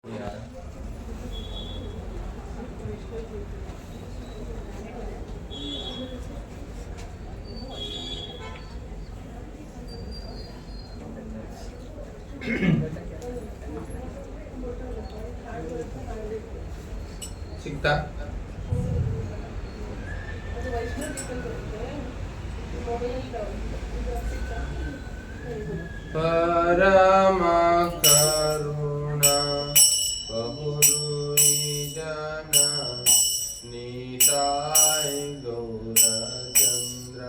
यार ಸಿಗ್ತಾ ಪರಮ ಕರುಣಾ ಬಹುದುಯಿ ಜನ ನೀತಾಯ ಗೌರಚಂದ್ರ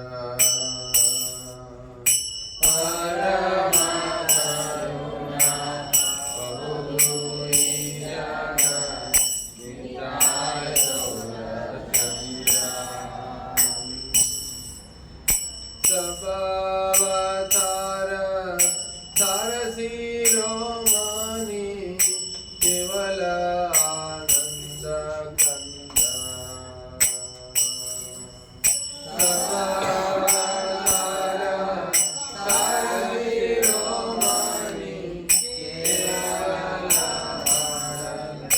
ಪರಮ ಕರುಣಾ ಬಹುದುಯಿ ಜನ ನೀತಾಯ ಗೌರಚಂದ್ರ ಸಭಾವತಾರ ಸಾರಸಿರೋಮಣಿ ಕೇವಲ ಆನಂದ ಕಂದ ಸಭಾವತಾರ ಸಾರಸಿರೋಮಣಿ ಕೇವಲ ಆನಂದ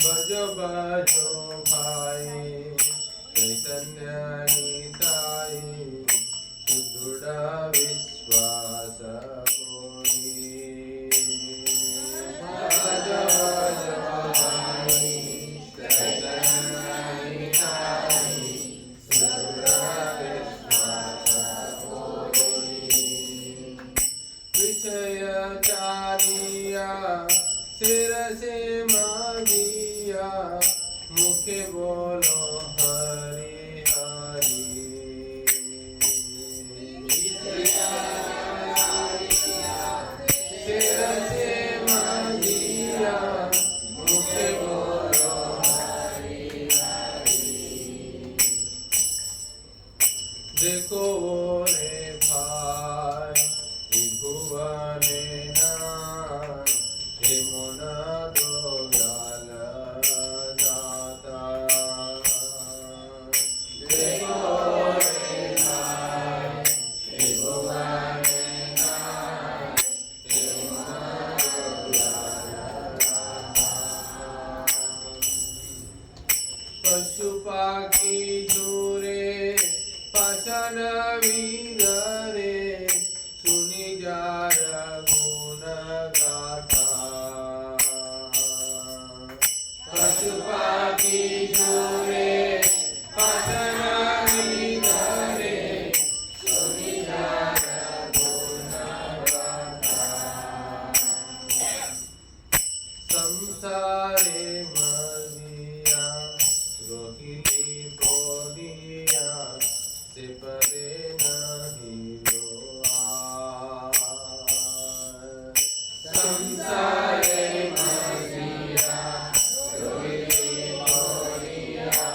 ಭಜ ಭಜೋ ಭಾಯಿ चैतन्य निताई सुदृढ़ विश्वास कोई भज भज भाई चैतन्य निताई सुदृढ़ विश्वास कोई विषय चारिया सिर से मागिया मुखे बोलो हरि हरि सिर से मांगिया मुखे बोलो हरि हरि देखो रे भाई भुवने नाथ हे मोना दो व्याल दाता देखो रे भाई हे भुवने नाथ हे मोना दो व्याल दाता पशु पाखी झूरे पाषाण विंदरे सुनि जार गुण गाथा पशु पाखी झूरे पाषाण विंदरे सुनि जार गुण गाथा संसारे मजिया रोहिणी बोलिया से परे नहीं लो संसारे मजिया रोहिणी बोलिया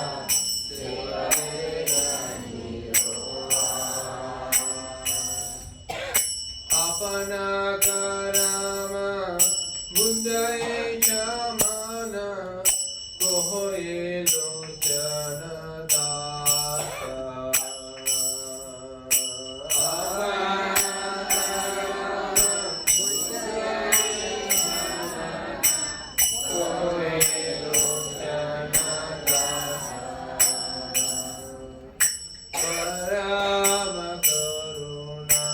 से परे नहीं लो अपना करम मुंजय क्षमान कोहे लोचन दाता कोहे लोचन परम करुणा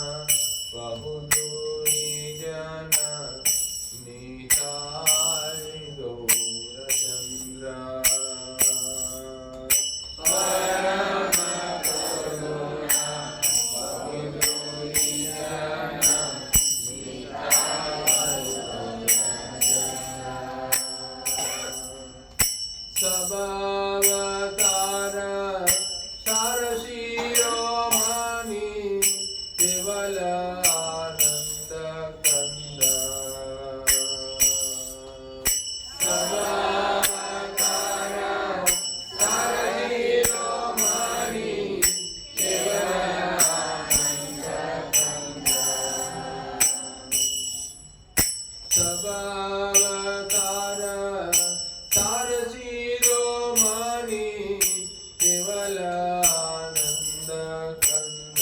बहुदुई जन निताय गौरचंद्र परम करुणा बहुदुई जन निताय गौरचंद्र सभावतार सारसिरोमणि केवल आनंद कंद सभावतार सारसिरोमणि केवल आनंद कंद सभावतार सारसिरोमणि केवल आनंद कंद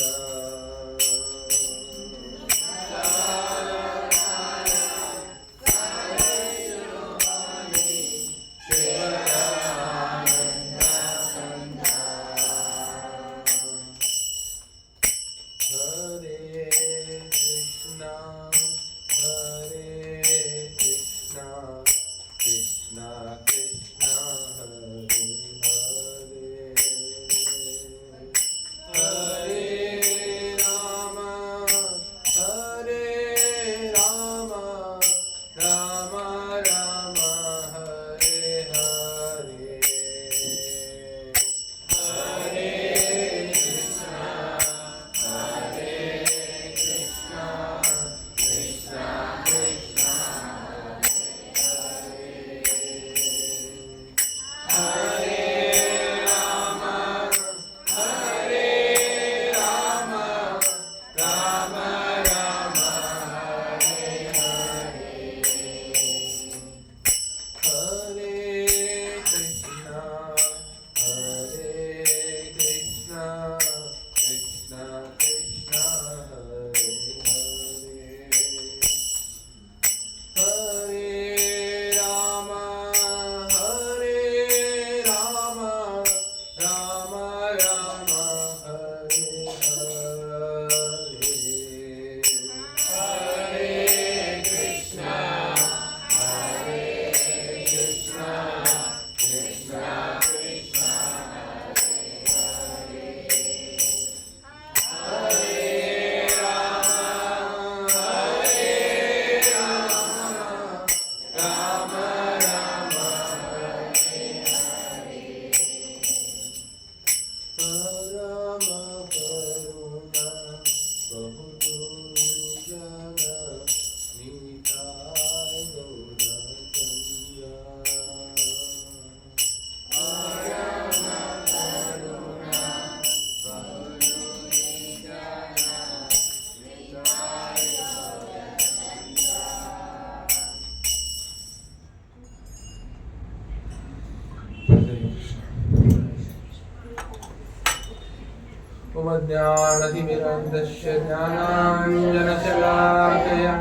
ज्ञानतिमिरन्दस्य ज्ञानाञ्जनशलाकया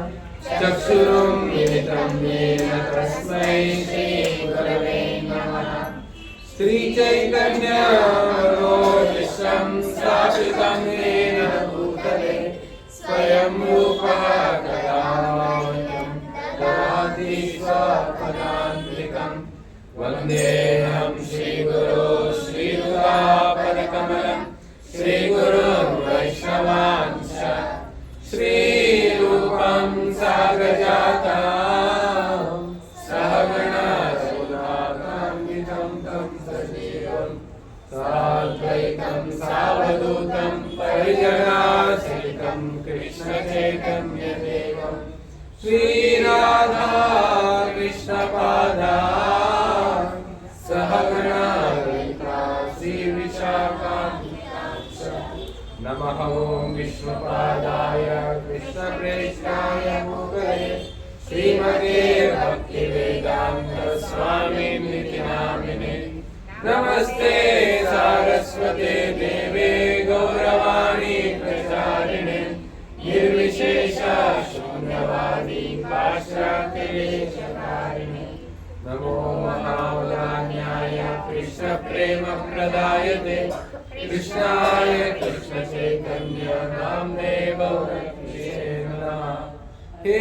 चक्षुरुन्मिलितं येन तस्मै श्रीगुरवे नमः। श्रीचैतन्यमनोभीष्टं स्थापितं येन भूतले स्वयं रूपः कदामह्यं ददाति स्वपदान्तिकं। वन्देऽहं श्रीगुरो श्रीयुतापदकमलं श्रीगुरुन् वैष्णवांश्च श्रीरूपं साग्रजातं सहगणा रघुनाथान्वितं तं सजीवं साद्वैतं सावधूतं परिजनासहितं कृष्णचैतन्यदेवं श्रीराधा कृष्णपादान् सहगणा ललिता श्रीविशाखान्वितांश्च। नमः ॐ विष्णुपादाय कृष्णप्रेष्ठाय भूतले श्रीमते भक्तिवेदान्त स्वामिनिति नामिने। नमस्ते सारस्वते देवे गौरवाणी प्रचारिणे निर्विशेष शून्यवादी पाश्चात्यदेशकारिणे। नमो महावदान्याय कृष्णप्रेमप्रदायते कृष्णाय कृष्णचैतन्य नाम्ने गौरक्षे नमः। हे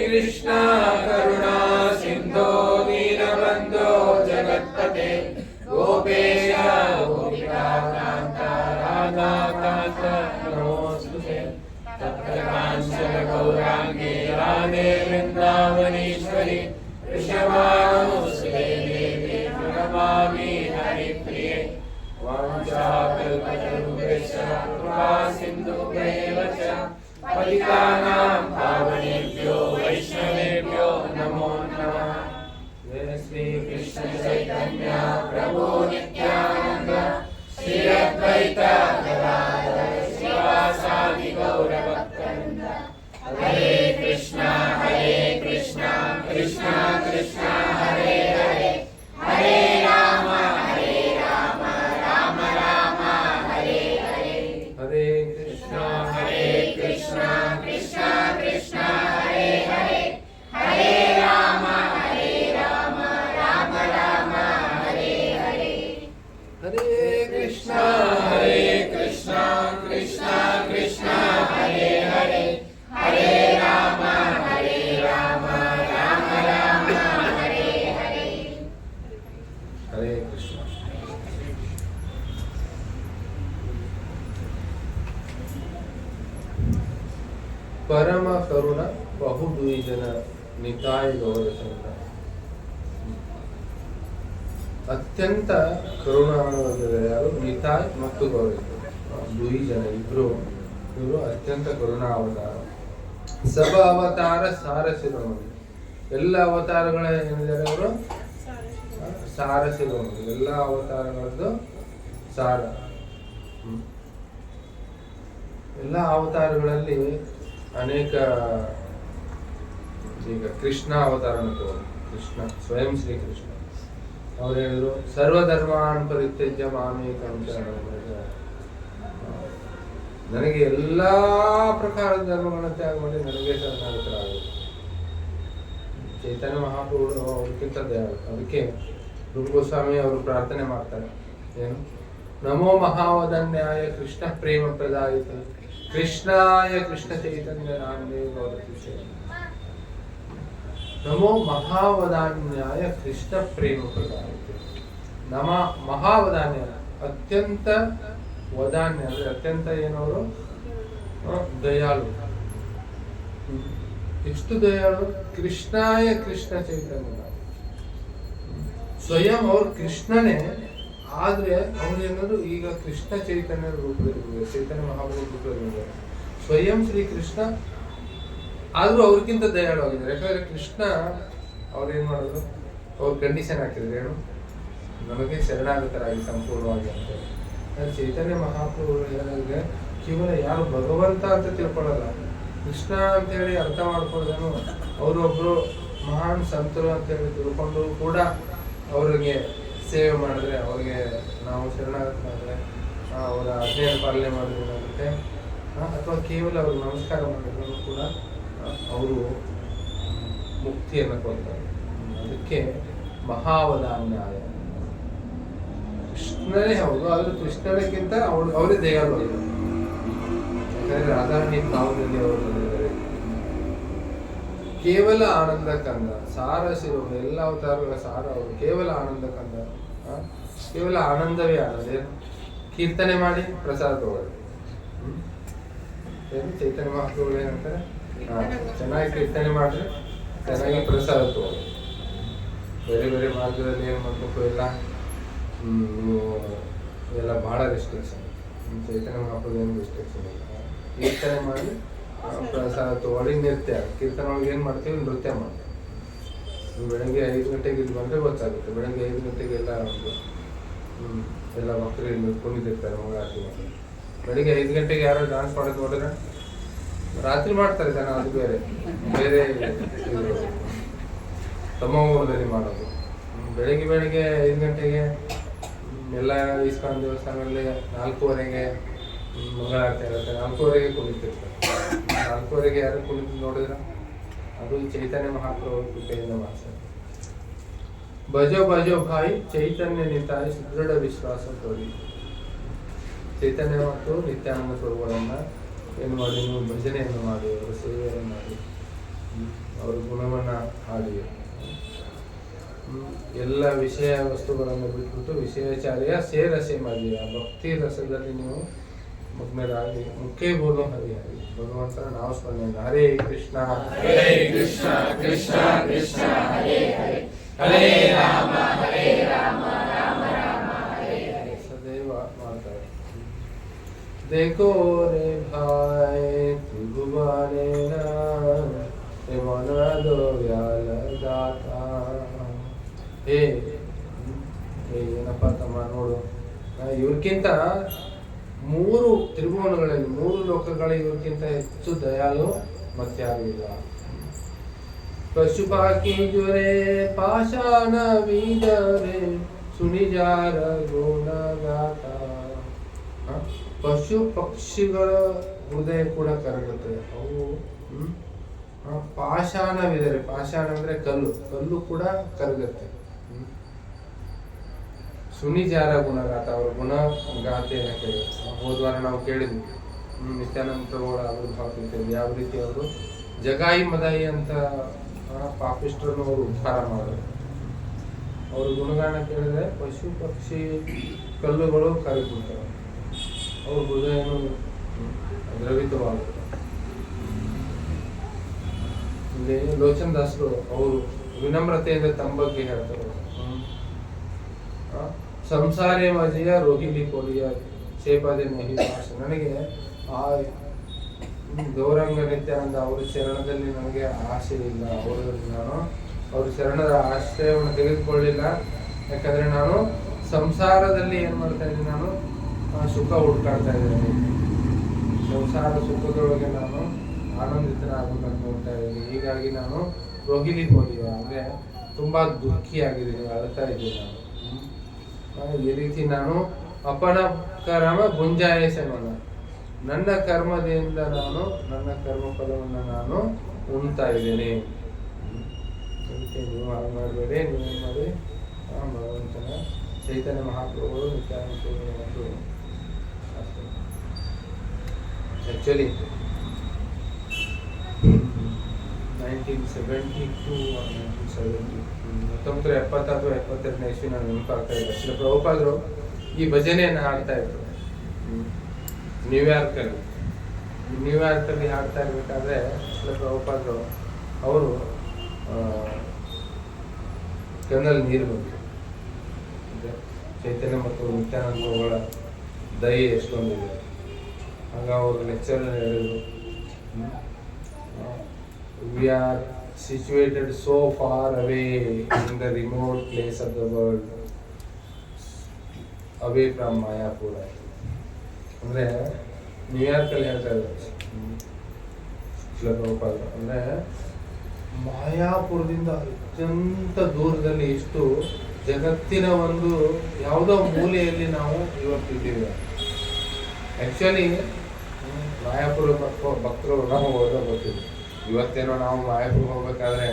कृष्णा करुणा सिन्धो दीनबन्धो जगत्पते गोपेश गोपिकान्ता राधाकान्त नमोऽस्तुते। तप्तकाञ्चन गौराङ्गे राधे वृन्दावनेश्वरि वृषभानुसुते देवी प्रणमामि हरिप्रिये। वाञ्छाकल्पतरुभ्यश्च कृपासिन्धुभ्येव च पतितानां पावनेभ्यो वैष्णवेभ्यो नमो नमः। जय श्री कृष्ण चैतन्य प्रभु नित्यानंद श्री अद्वैत गदाधर श्रीवासादि गौरभक्तवृन्द। हरे कृष्णा कृष्णा कृष्णा हरे हरे हरे राम राम राम हरे हरे। हरे कृष्णा कृष्णा ಬಹುದ್ವಿಜನ ನಿತಾಯ ಗೌರಚಂದ್ರ. ಅತ್ಯಂತ ಕರುಣಾವತಾರ ಯಾರು? ನಿತಾಯ್ ಮತ್ತು ಗೌರಚಂದ್ರ, ದ್ವಿಜನ ಇಬ್ರು. ಇವರು ಅತ್ಯಂತ ಕರುಣಾವತಾರ. ಸಬ ಅವತಾರ ಸಾರಸಿರೋಮಣಿ. ಎಲ್ಲ ಅವತಾರಗಳ ಏನಿದ್ದಾರೆ ಅವರು ಸಾರಸಿರೋಮಣಿ. ಎಲ್ಲ ಅವತಾರಗಳದ್ದು ಸಾರ. ಎಲ್ಲ ಅವತಾರಗಳಲ್ಲಿ ಅನೇಕ, ಈಗ ಕೃಷ್ಣ ಅವತಾರನ ತಗೊಂಡು, ಕೃಷ್ಣ ಸ್ವಯಂ ಶ್ರೀ ಕೃಷ್ಣ ಅವ್ರು ಹೇಳಿದ್ರು, ಸರ್ವಧರ್ಮಾನ್ ಪರಿತ್ಯಜ್ಯ ಮಾಮೇಕಂ ಶರಣಂ. ನನಗೆ ಎಲ್ಲಾ ಪ್ರಕಾರದ ಧರ್ಮಗಳನ್ನ ತ್ಯಾಗ ಮಾಡಿ ನನಗೆ ಶರಣಾಗತರಾಗಬೇಕು. ಚೈತನ್ಯ ಮಹಾಪ್ರಭುಗಳು ಅವ್ರಿಗಿಂತ ದಯಾಳು. ಅದಕ್ಕೆ ರೂಪ ಗೋಸ್ವಾಮಿ ಅವರು ಪ್ರಾರ್ಥನೆ ಮಾಡ್ತಾರೆ, ಏನು? ನಮೋ ಮಹಾವದನ್ಯಾಯ ಕೃಷ್ಣ ಪ್ರೇಮ ಪ್ರದಾಯಿತ ಕೃಷ್ಣಾಯ ಕೃಷ್ಣ ಚೈತನ್ಯ ನಾಮದೇ ಗೌರತಿಸೇ. ನಮೋ ಮಹಾವದಾನ್ಯಾಯ ಕೃಷ್ಣ ಪ್ರೇಮ ಪ್ರದಾಯಿತ. ನಮ ಮಹಾವದಾನ್ಯ, ಅತ್ಯಂತ ವದಾನ್ಯ ಅಂದ್ರೆ ಅತ್ಯಂತ ಏನವರು ದಯಾಳು. ಎಷ್ಟು ದಯಾಳು? ಕೃಷ್ಣಾಯ ಕೃಷ್ಣ ಚೈತನ್ಯ. ಸ್ವಯಂ ಅವ್ರು ಕೃಷ್ಣನೇ, ಆದ್ರೆ ಅವ್ರು ಏನಾದ್ರು ಈಗ ಕೃಷ್ಣ ಚೈತನ್ಯ ರೂಪದಲ್ಲಿ, ಚೈತನ್ಯ ಮಹಾಪ್ರಭು ರೂಪದಲ್ಲಿ ಸ್ವಯಂ ಶ್ರೀ ಕೃಷ್ಣ, ಆದ್ರೂ ಅವ್ರಿಗಿಂತ ದಯಾಳು ಆಗಿದ್ದಾರೆ. ಯಾಕಂದ್ರೆ ಕೃಷ್ಣ ಅವ್ರೇನ್ ಮಾಡೋದು, ಅವ್ರ ಕಂಡೀಷನ್ ಹಾಕಿದ್ರೆ ಏನು, ನಮಗೆ ಶರಣಾಗತರಾಗಿ ಸಂಪೂರ್ಣವಾಗಿ ಅಂತ. ಚೈತನ್ಯ ಮಹಾಪ್ರಭುಗಳು ಏನಾಗಿದೆ, ಕೇವಲ ಯಾರು ಭಗವಂತ ಅಂತ ತಿಳ್ಕೊಳ್ಳಲ್ಲ, ಕೃಷ್ಣ ಅಂತ ಹೇಳಿ ಅರ್ಥ ಮಾಡ್ಕೊಳ್ಳೋದೇನು, ಅವರೊಬ್ರು ಮಹಾನ್ ಸಂತರು ಅಂತ ಹೇಳಿ ತಿಳ್ಕೊಂಡು ಕೂಡ ಅವ್ರಿಗೆ ಸೇವೆ ಮಾಡಿದ್ರೆ, ಅವ್ರಿಗೆ ನಾವು ಶರಣಾಗತರಾದ್ರೆ, ಅವರ ಆಜ್ಞೆಯ ಪಾಲನೆ ಮಾಡಿದ್ರೆ, ಅಥವಾ ಕೇವಲ ಅವ್ರಿಗೆ ನಮಸ್ಕಾರ ಮಾಡಿದ್ರು ಕೂಡ ಅವರು ಮುಕ್ತಿಯನ್ನು ಕೊಡ್ತಾರೆ. ಅದಕ್ಕೆ ಮಹಾವದಾನ್ಯಾಯ. ಕೃಷ್ಣನೇ ಹೌದು, ಆದ್ರೆ ಕೃಷ್ಣನಿಗಿಂತ ಅವರೇ ದಯಾಳು. ಯಾಕಂದ್ರೆ ರಾಧಾರಾಣಿ ಭಾವದಲ್ಲಿ ಅವರು ಬಂದಿದ್ದಾರೆ. ಕೇವಲ ಆನಂದ ಕಂದ, ಸಾರ ಶಿರೋ, ಎಲ್ಲ ಅವತಾರಗಳ ಸಾರ ಅವರು. ಕೇವಲ ಆನಂದ ಕಂದ, ಕೇವಲ ಆನಂದವೇ ಆನಂದ. ಕೀರ್ತನೆ ಮಾಡಿ ಪ್ರಸಾದ ತಗೊಳ್ಳಿ. ಚೈತನ್ಯ ಮಹಾಪ್ರಭುಗಳು ಏನಂತಾರೆ, ಚೆನ್ನಾಗಿ ಕೀರ್ತನೆ ಮಾಡ್ರಿ, ಚೆನ್ನಾಗಿ ಪ್ರಸಾದ ತಗೊಳ್ಳಿ. ಬೇರೆ ಬೇರೆ ಮಾರ್ಗದಲ್ಲಿ ಏನು ಮಾಡ್ಬೇಕು ಎಲ್ಲ ಎಲ್ಲ ಬಹಳ ರೆಸ್ಟ್ರಿಕ್ಷನ್. ಚೈತನ್ಯ ಮಹಾಪ್ರಭು ಏನು ರೆಸ್ಟ್ರಿಕ್ಷನ್ ಇಲ್ಲ. ಕೀರ್ತನೆ ಮಾಡಿ ಪ್ರಸಾದ ತಗೊಳ್ಳಿ. ನೃತ್ಯ ಕೀರ್ತನೆ ಒಳಗೆ ಏನು ಮಾಡ್ತೀವಿ, ನೃತ್ಯ ಮಾಡ್ತೀವಿ. ಬೆಳಗ್ಗೆ 5 ಗಂಟೆಗೆ ಇಲ್ಲಿ ಬಂದರೆ ಗೊತ್ತಾಗುತ್ತೆ. ಬೆಳಗ್ಗೆ 5 ಗಂಟೆಗೆಲ್ಲ ಎಲ್ಲ ಮಕ್ಕಳು ಇಲ್ಲಿ ಕುಣಿದಿರ್ತಾರೆ ಮಂಗಳಾರತಿ ಮಾಡಿ. ಬೆಳಿಗ್ಗೆ 5 ಗಂಟೆಗೆ ಯಾರು ಡಾನ್ಸ್ ಮಾಡೋದು ನೋಡಿದ್ರೆ ರಾತ್ರಿ ಮಾಡ್ತಾರೆ ಜನ. ಅದು ಬೇರೆ ಬೇರೆ ತಮೋದಲ್ಲಿ ಮಾಡೋದು. ಬೆಳಿಗ್ಗೆ 5 ಗಂಟೆಗೆ ಎಲ್ಲ ಇಸ್ಕಾನ್ ದೇವಸ್ಥಾನದಲ್ಲಿ 4:15ಗೆ ಮಂಗಳಾರತಿ ಆಗುತ್ತೆ. 4:15ಗೆ ಕುಣಿತಿರ್ತಾರೆ. 4:15ಗೆ ಯಾರು ಕುಣಿತು ನೋಡಿದ್ರೆ ಅದು ಚೈತನ್ಯ ಮಹಾಪ್ರಭು ಕೃಪೆಯಿಂದ ಮಾತ್ರ. ಭಜೋ ಭಜೋ ಭಾಯಿ ಚೈತನ್ಯ ನಿತಾಯ ಸುದೃಢ ವಿಶ್ವಾಸ ತೋರಿ. ಚೈತನ್ಯ ಮತ್ತು ನಿತ್ಯಾನಂದ ಪ್ರಭುಗಳನ್ನ ಏನು ಮಾಡಿ, ನೀವು ಭಜನೆಯನ್ನು ಮಾಡಿ, ಅವರ ಸೇವೆಯನ್ನು ಮಾಡಿ, ಅವರ ಗುಣವನ್ನ ಹಾಡಿ, ಎಲ್ಲ ವಿಷಯ ವಸ್ತುಗಳನ್ನು ಬಿಟ್ಬಿಟ್ಟು ವಿಷಯಾಚಾರ್ಯ ಸೇರಸೆ ಮಾಡಿ ಆ ಭಕ್ತಿ ರಸದಲ್ಲಿ ನೀವು ಮಗ್ನರಾಗಿ ಮುಖ್ಯ ಬೋಲು ಹರಿ ಹರಿ ಭಗವಂತನ ನಾವು ಸ್ಮರಣೆ. ಹರೇ ಕೃಷ್ಣ ಹರೇ ಕೃಷ್ಣ ಕೃಷ್ಣ ಕೃಷ್ಣ ಹರೇ ಹರೇ ಹರೇ ರಾಮ ರಾಮ ರಾಮ ಹರೇ ಹರೇ. ಸದೈವ ಮಾಡ್ತಾರೆ. देखो रे भाई त्रिभुवने मन दो व्याल दाता. ಏನಪ್ಪ ತಮ್ಮ ನೋಡು, ಇವ್ರಿಗಿಂತ 3 ತ್ರಿಭುವನಗಳಲ್ಲಿ 3 ಲೋಕಗಳ ಇವ್ರಿಗಿಂತ ಹೆಚ್ಚು ದಯಾಳು ಮತ್ಯಾರು ಇಲ್ಲ. ಪಶುಪಾಕಿ ಜೊರೆ ಪಾಷಾಣ ಬೀದರೆ ಸುನಿಜಾರ ಗುಣಗಾತ. ಪಶು ಪಕ್ಷಿಗಳ ಹೃದಯ ಕೂಡ ಕರಗುತ್ತೆ. ಅವು ಪಾಷಾಣವಿದರೆ, ಪಾಷಾಣ ಅಂದ್ರೆ ಕಲ್ಲು, ಕಲ್ಲು ಕೂಡ ಕರಗುತ್ತೆ. ಸುನಿಜಾರ ಗುಣಗಾತ, ಅವರ ಗುಣಗಾತೆಯನ್ನು ಕೇಳಿ ಹೋದ್ವಾರ ನಾವು ಕೇಳಿದ್ವಿ. ನಿತ್ಯಾನಂದ ಪ್ರಭುಗಳ ಆವಿರ್ಭಾವ ಕೇಳಿದ್ವಿ. ಯಾವ ರೀತಿ ಅವರು ಜಗಾಯಿ ಮದಾಯಿ ಅಂತ ಪಾಪಿಷ್ಟ್ರನ್ನು ಅವರು ಉದ್ಧಾರ ಮಾಡಿದ್ರು. ಅವ್ರ ಗುಣಗಾನ ಕೇಳಿದ್ರೆ ಪಶು ಪಕ್ಷಿ ಕಲ್ಲುಗಳು ಕರಗಿಬಿಡ್ತವೆ, ಅವ್ರ ಹೃದಯನು ದ್ರವಿತವಾಗುತ್ತೆ. ಇಲ್ಲಿ ಲೋಚನ್ ದಾಸರು ಅವರು ವಿನಮ್ರತೆಯಿಂದ ತಮ್ಮ ಬಗ್ಗೆ ಹೇಳ್ತಾರೆ. ಸಂಸಾರೇ ಮಜೆಯ ರೋಹಿಣಿ ಕೊಡಿಯ ಸೇಪದೆ ಮಹಿ ಭಾಷ. ನನಗೆ ಆ ಗೌರಂಗ ನಿತ್ಯಾನಂದ ಅವರ ಚರಣದಲ್ಲಿ ನನಗೆ ಆಸೆ ಇಲ್ಲ. ನಾನು ಅವ್ರ ಚರಣದ ಆಶ್ರಯವನ್ನು ತೆಗೆದುಕೊಳ್ಳಿಲ್ಲ. ಯಾಕಂದ್ರೆ ನಾನು ಸಂಸಾರದಲ್ಲಿ ಏನ್ ಮಾಡ್ತಾ ಇದ್ದೀನಿ, ನಾನು ಸುಖ ಹುಡ್ಕಾಡ್ತಾ ಇದ್ದೇನೆ. ಸಂಸಾರ ಸುಖದೊಳಗೆ ನಾನು ಆನಂದಿತನಾಗಬೇಕಂತ ನೋಡ್ತಾ ಇದ್ದೀನಿ. ಹೀಗಾಗಿ ನಾನು ರೋಹಿಣಿ ಕೊಡಿಯ ಅಂದ್ರೆ ತುಂಬಾ ದುಃಖಿಯಾಗಿದ್ದೀನಿ, ಅಳ್ತಾ ಇದ್ದೀನಿ ನಾನು. ಈ ರೀತಿ ನಾನು ಅಪನ ಕರ್ಮ ಗುಂಜಾಯಿಸೋಣ, ನನ್ನ ಕರ್ಮದಿಂದ ನಾನು ನನ್ನ ಕರ್ಮ ಫಲವನ್ನು ನಾನು ಉಣ್ತಾ ಇದ್ದೇನೆ. ಅದಕ್ಕೆ ನೀವು ಹಾಗೆ ಮಾಡಬೇಡಿ. ನೀವೇನು ಮಾಡಿ, ಭಗವಂತನ ಚೈತನ್ಯ ಮಹಾಪ್ರಭುಗಳು ನಿತ್ಯಾನಂದ ಸ್ವಾಮಿ ಆಕ್ಚುಲಿ 1972 1970 ಅಥವಾ 72ನೇ ಇಸ್ವಿ ನಾನು ನೆನಪಾಗ್ತಾ ಇಲ್ಲ. ಶ್ರೀ ಪ್ರಭುಪಾದರು ಈ ಭಜನೆಯನ್ನು ಹಾಡ್ತಾ ಇದ್ರು ನ್ಯೂಯಾರ್ಕಲ್ಲಿ ಹಾಡ್ತಾ ಇರ್ಬೇಕಾದ್ರೆ ಶ್ರೀ ಪ್ರಭುಪಾದರು ಅವರು ಕಣ್ಣಲ್ಲಿ ನೀರು ಬಂತು. ಚೈತನ್ಯ ಮತ್ತು ನಿತ್ಯಾನಂದಗಳ ದಯೆ ಎಷ್ಟೊಂದಿದೆ. ಆಗ ಅವರು ಲೆಕ್ಚರ್ ಹೇಳಿದ್ರು, we are situated so far away in the remote place of the world, away from Mayapura. ಅಂದ್ರೆ ನ್ಯೂಯಾರ್ಕಲ್ಲಿ ಹೇಳ್ತಾ ಇದ್ದಾರೆ ಅಂದ್ರೆ ಮಾಯಾಪುರದಿಂದ ಅತ್ಯಂತ ದೂರದಲ್ಲಿ ಇಷ್ಟು ಜಗತ್ತಿನ ಒಂದು ಯಾವುದೋ ಮೂಲೆಯಲ್ಲಿ ನಾವು ಇವತ್ತಿದ್ದೀವಿ. ಆಕ್ಚುಲಿ ಮಾಯಾಪುರ ಭಕ್ತರು ನಾವು ಹೋಗೋದು ಗೊತ್ತಿಲ್ಲ. ಇವತ್ತೇನೋ ನಾವು ಮಾಯಾಪುರ ಹೋಗ್ಬೇಕಾದ್ರೆ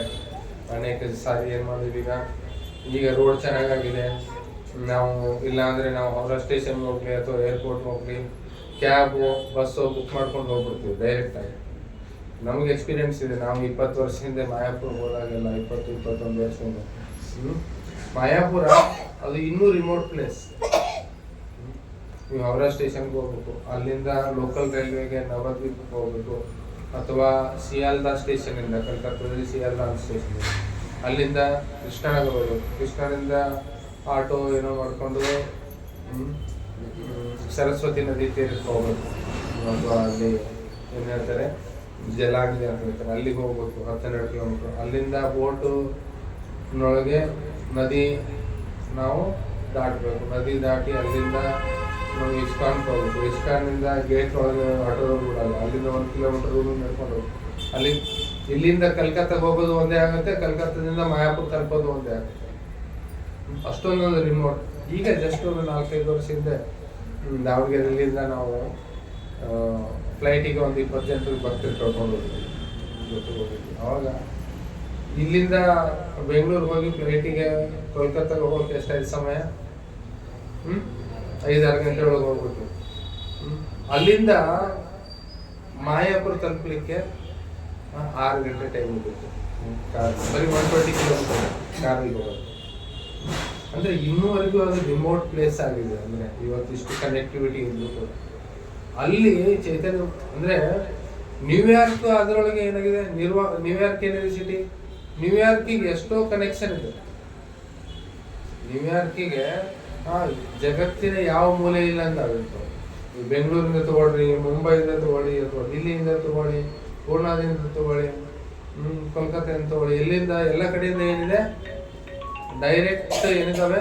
ಅನೇಕ ಸಾರಿ ಏನು ಮಾಡಿದ್ವಿ, ಈಗ ರೋಡ್ ಚೆನ್ನಾಗಾಗಿದೆ, ನಾವು ಇಲ್ಲಾಂದರೆ ನಾವು ಹೌರಾ ಸ್ಟೇಷನ್ಗೆ ಹೋಗ್ಲಿ ಅಥವಾ ಏರ್ಪೋರ್ಟ್ಗೆ ಹೋಗ್ಲಿ ಕ್ಯಾಬು ಬಸ್ಸು ಬುಕ್ ಮಾಡ್ಕೊಂಡು ಹೋಗ್ಬಿಡ್ತೀವಿ ಡೈರೆಕ್ಟಾಗಿ. ನಮಗೆ ಎಕ್ಸ್ಪೀರಿಯನ್ಸ್ ಇದೆ. ನಾವು 20 ವರ್ಷ ಹಿಂದೆ ಮಾಯಾಪುರ ಹೋದಾಗೆಲ್ಲ 20-21 ವರ್ಷದಿಂದ ಮಾಯಾಪುರ ಅದು ಇನ್ನೂ ರಿಮೋಟ್ ಪ್ಲೇಸ್. ನೀವು ಹೌರಾ ಸ್ಟೇಷನ್ಗೆ ಹೋಗ್ಬೇಕು, ಅಲ್ಲಿಂದ ಲೋಕಲ್ ರೈಲ್ವೆಗೆ ನವದ್ವೀಪಕ್ಕೆ ಹೋಗ್ಬೇಕು, ಅಥವಾ ಸಿಯಾಲ್ದಾ ಸ್ಟೇಷನಿಂದ ಕಲ್ಕತ್ತಾದಲ್ಲಿ ಸಿಯಾಲ್ದಾ ಸ್ಟೇಷನ್ ಅಲ್ಲಿಂದ ಕೃಷ್ಣನಗರ ಹೋಗ್ಬೇಕು. ಕೃಷ್ಣನಿಂದ ಆಟೋ ಏನೋ ಮಾಡಿಕೊಂಡು ಸರಸ್ವತಿ ನದಿ ತೀರಕ್ಕೆ ಹೋಗ್ಬೇಕು, ಅಥವಾ ಅಲ್ಲಿ ಏನು ಹೇಳ್ತಾರೆ ಜಲಾಗ್ನಿ ಅಂತ ಹೇಳ್ತಾರೆ, ಅಲ್ಲಿಗೆ ಹೋಗ್ಬೇಕು 12 ಕಿಲೋಮೀಟ್ರ್. ಅಲ್ಲಿಂದ ಬೋಟುನೊಳಗೆ ನದಿ ನಾವು ದಾಟಬೇಕು. ನದಿ ದಾಟಿ ಅಲ್ಲಿಂದ ನಾವು ಇಸ್ಕಾನ್ಗೆ ಹೋಗ್ಬೇಕು. ಇಸ್ಕಾನ್ನಿಂದ ಗೇಟ್ ಒಳಗೆ ಆಟೋ ಬಿಡಲ್ಲ, ಅಲ್ಲಿಂದ 1 ಕಿಲೋಮೀಟರ್ ನಡ್ಕೊಂಡು ಹೋಗ್ಬೇಕು. ಅಲ್ಲಿ ಇಲ್ಲಿಂದ ಕಲ್ಕತ್ತಾಗೆ ಹೋಗೋದು ಒಂದೇ ಆಗುತ್ತೆ, ಕಲ್ಕತ್ತಾದಿಂದ ಮಾಯಾಪುರ ತಲುಪೋದು ಒಂದೇ ಆಗುತ್ತೆ. ಅಷ್ಟೊಂದೊಂದು ರಿಮೋಟ್. ಈಗ ಜಸ್ಟ್ ಒಂದು 4-5 ವರ್ಷ ಹಿಂದೆ ದಾವಣಗೆರೆಯಿಂದ ನಾವು ಫ್ಲೈಟಿಗೆ ಒಂದು 20 ಜನರಿಗೆ ಭಕ್ತರು ಕರ್ಕೊಂಡು ಹೋಗಿದ್ವಿ. ಅವಾಗ ಇಲ್ಲಿಂದ ಬೆಂಗಳೂರಿಗೆ ಹೋಗಿ ಫ್ಲೈಟಿಗೆ ಕೋಲ್ಕತ್ತಾಗೆ ಹೋಗೋಕೆ ಎಷ್ಟಾಯ್ತು ಸಮಯ? 5-6 ಗಂಟೆ ಒಳಗೆ ಹೋಗ್ಬಿಟ್ಟು ಅಲ್ಲಿಂದ ಮಾಯಾಪುರ ತಲುಪಲಿಕ್ಕೆ 6 ಗಂಟೆ ಟೈಮ್ ಹೋಗುತ್ತೆ ಕಾರ್. ಬರೀ 120 ಕಿಲೋಮೀಟರ್ ಕಾರಲ್ಲಿ ಹೋಗೋದು. ಅಂದರೆ ಇನ್ನೂವರೆಗೂ ಅದು ರಿಮೋಟ್ ಪ್ಲೇಸ್ ಆಗಿದೆ. ಅಂದರೆ ಇವತ್ತಿಷ್ಟು ಕನೆಕ್ಟಿವಿಟಿ ಇದ್ರೂ ಕೂಡ ಅಲ್ಲಿ ಚೈತನ್ಯ ಅಂದರೆ ನ್ಯೂಯಾರ್ಕ್ ಅದರೊಳಗೆ ಏನಾಗಿದೆ, ನ್ಯೂಯಾರ್ಕ್ ಏನಿದೆ ಸಿಟಿ, ನ್ಯೂಯಾರ್ಕಿಗೆ ಎಷ್ಟೋ ಕನೆಕ್ಷನ್ ಇದೆ. ನ್ಯೂಯಾರ್ಕಿಗೆ ಜಗತ್ತಿನ ಯಾವ ಮೂಲೆ ಇಲ್ಲ ಅಂತ ಆಗುತ್ತೆ. ಬೆಂಗಳೂರಿಂದ ತಗೊಳ್ರಿ, ಮುಂಬೈಯಿಂದ ತಗೊಳ್ಳಿ, ಅಥವಾ ದಿಲ್ಲಿಯಿಂದ ತಗೊಳ್ಳಿ, ಪೂರ್ಣದಿಂದ ತಗೊಳ್ಳಿ, ಕೋಲ್ಕತ್ತಾದಿಂದ ತಗೊಳ್ಳಿ, ಎಲ್ಲಿಂದ ಎಲ್ಲ ಕಡೆಯಿಂದ ಏನಿದೆ ಡೈರೆಕ್ಟ್ ಏನಿದಾವೆ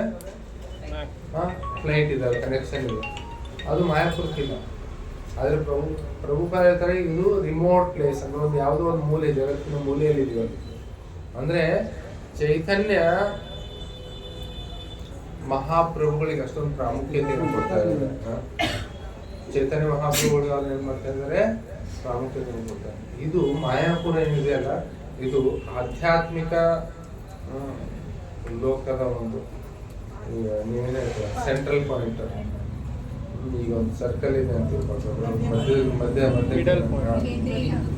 ಫ್ಲೈಟ್ ಇದಾವೆ, ಕನೆಕ್ಷನ್ ಇದೆ. ಅದು ಮಾಯಾಪುರಕ್ಕಿಲ್ಲ. ಆದರೆ ಪ್ರಭುಪಾದ ಹೇಳ್ತಾರೆ ಇದು ರಿಮೋಟ್ ಪ್ಲೇಸ್ ಅಂದ್ರೆ ಒಂದು ಯಾವುದೋ ಒಂದು ಮೂಲೆ, ಜಗತ್ತಿನ ಮೂಲೆಯಲ್ಲಿ ಇದೀವಿ. ಅಂದ್ರೆ ಚೈತನ್ಯ ಮಹಾಪ್ರಭುಗಳಿಗೆ ಅಷ್ಟೊಂದು ಪ್ರಾಮುಖ್ಯತೆಯನ್ನು ಕೊಡ್ತಾ ಇದ್ದಾರೆ. ಚೈತನ್ಯ ಮಹಾಪ್ರಭುಗಳಿಗೆ ಅವ್ರು ಏನ್ ಮಾಡ್ತಾ ಇದ್ದಾರೆ, ಪ್ರಾಮುಖ್ಯತೆಯನ್ನು ಕೊಡ್ತಾರೆ. ಇದು ಮಾಯಾಪುರ ಏನಿದೆ ಅಲ್ಲ, ಇದು ಆಧ್ಯಾತ್ಮಿಕ ಲೋಕದ ಒಂದು ನೀವೇನೇ ಸೆಂಟ್ರಲ್ ಪಾಯಿಂಟ್. ಈಗ ಒಂದು ಸರ್ಕಲ್ ಇದೆ ಅಂತ ಮಧ್ಯ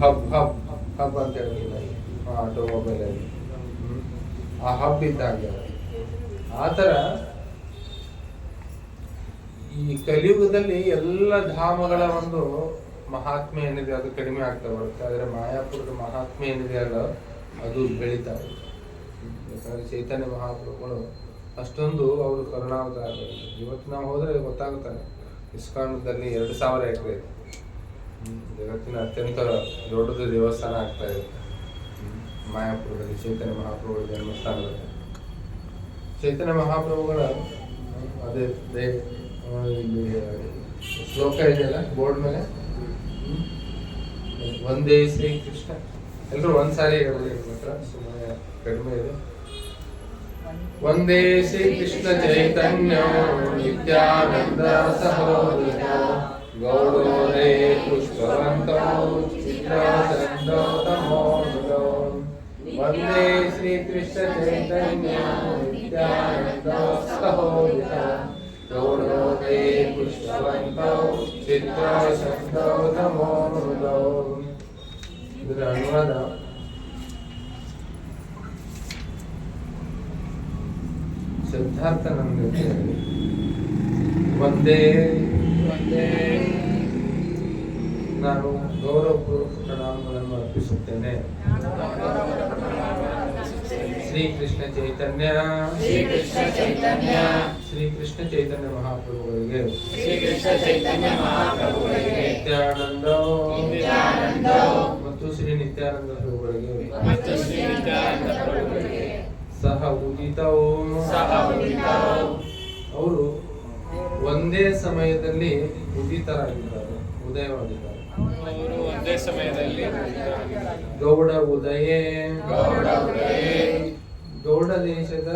ಹಬ್ ಅಂತ ಹೇಳಿಲ್ಲ ಆಟೋಮೊಬೈಲ್ ಅಲ್ಲಿ, ಆ ಹಬ್ ಇದ್ದಾಗ ಆ ಥರ ಈ ಕಲಿಯುಗದಲ್ಲಿ ಎಲ್ಲ ಧಾಮಗಳ ಒಂದು ಮಹಾತ್ಮೆ ಏನಿದೆ ಅದು ಕಡಿಮೆ ಆಗ್ತಾ ಬರುತ್ತೆ. ಆದರೆ ಮಾಯಾಪುರದ ಮಹಾತ್ಮೆ ಏನಿದೆ ಅಲ್ಲ ಅದು ಬೆಳೀತಾ ಇದೆ. ಯಾಕಂದರೆ ಚೈತನ್ಯ ಮಹಾಪ್ರಭುಗಳು ಅಷ್ಟೊಂದು ಅವರು ಕರುಣಾವತಾರ. ಇವತ್ತು ನಾವು ಹೋದರೆ ಗೊತ್ತಾಗುತ್ತಾರೆ, ಇಸ್ಕಾನ್ದಲ್ಲಿ 2000 ಎಕರೆ ಇದೆ. ಜಗತ್ತಿನ ಅತ್ಯಂತ ದೊಡ್ಡದು ದೇವಸ್ಥಾನ ಆಗ್ತಾ ಇದೆ ಮಾಯಾಪುರದಲ್ಲಿ, ಚೈತನ್ಯ ಮಹಾಪ್ರಭುಗಳ ಜನ್ಮಸ್ಥಾನದಲ್ಲಿ. ಚೈತನ್ಯ ಮಹಾಪ್ರಭುಗಳ ಅದೇ ಇಲ್ಲಿ ಶ್ಲೋಕ ಇದೆಯಲ್ಲ ಬೋರ್ಡ್ ಮೇಲೆ, ಒಂದೇ ಶ್ರೀ ಕೃಷ್ಣ. ಎಲ್ಲರೂ ಒಂದ್ಸಾರಿ ಹೇಳಿ, ಮಾತ್ರ ಸುಮ್ಮನೆ ಕಡಿಮೆ ಇದೆ. ವಂದೇ ಶ್ರೀ ಕೃಷ್ಣ ಚೈತನ್ಯ ನಿತ್ಯಾನಂದ ಸಹೋದರ ಗೌಡೋರೇ ಪುಷ್ಪವಂತೋ ಚಿತ್ರಚಂದೋ ತಮೋದೋ. ವಂದೇ ಶ್ರೀ ಕೃಷ್ಣ ಚೈತನ್ಯ ನಿತ್ಯಾನಂದ ಸಹೋದರ ಗೌಡೋರೇ ಪುಷ್ಪವಂತೋ ಚಿತ್ರಚಂದೋ ತಮೋದೋ. ಇದರ ಅನುವಾದ, ಸಿದ್ಧಾರ್ಥನಂದ ಒಂದೇ ನಾನು ಗೌರವಪೂರ್ವಕ ಪ್ರಣಾಮಗಳನ್ನು ಅರ್ಪಿಸುತ್ತೇನೆ. ಶ್ರೀ ಕೃಷ್ಣ ಚೈತನ್ಯ ಮಹಾಪ್ರಭುಗಳಿಗೆ, ನಿತ್ಯಾನಂದ ಮತ್ತು ಶ್ರೀ ನಿತ್ಯಾನಂದ ಪ್ರಭುಗಳಿಗೆ ಸಹ ಉದಿತವು. ಅವರು ಒಂದೇ ಸಮಯದಲ್ಲಿ ಉದಿತರಾಗಿದ್ದಾರೆ, ಉದಯವಾಗಿದ್ದಾರೆ. ಒಂದೇ ಸಮಯದಲ್ಲಿ ಗೌಡ ಉದಯೇ. ಗೌಡ ದೇಶದ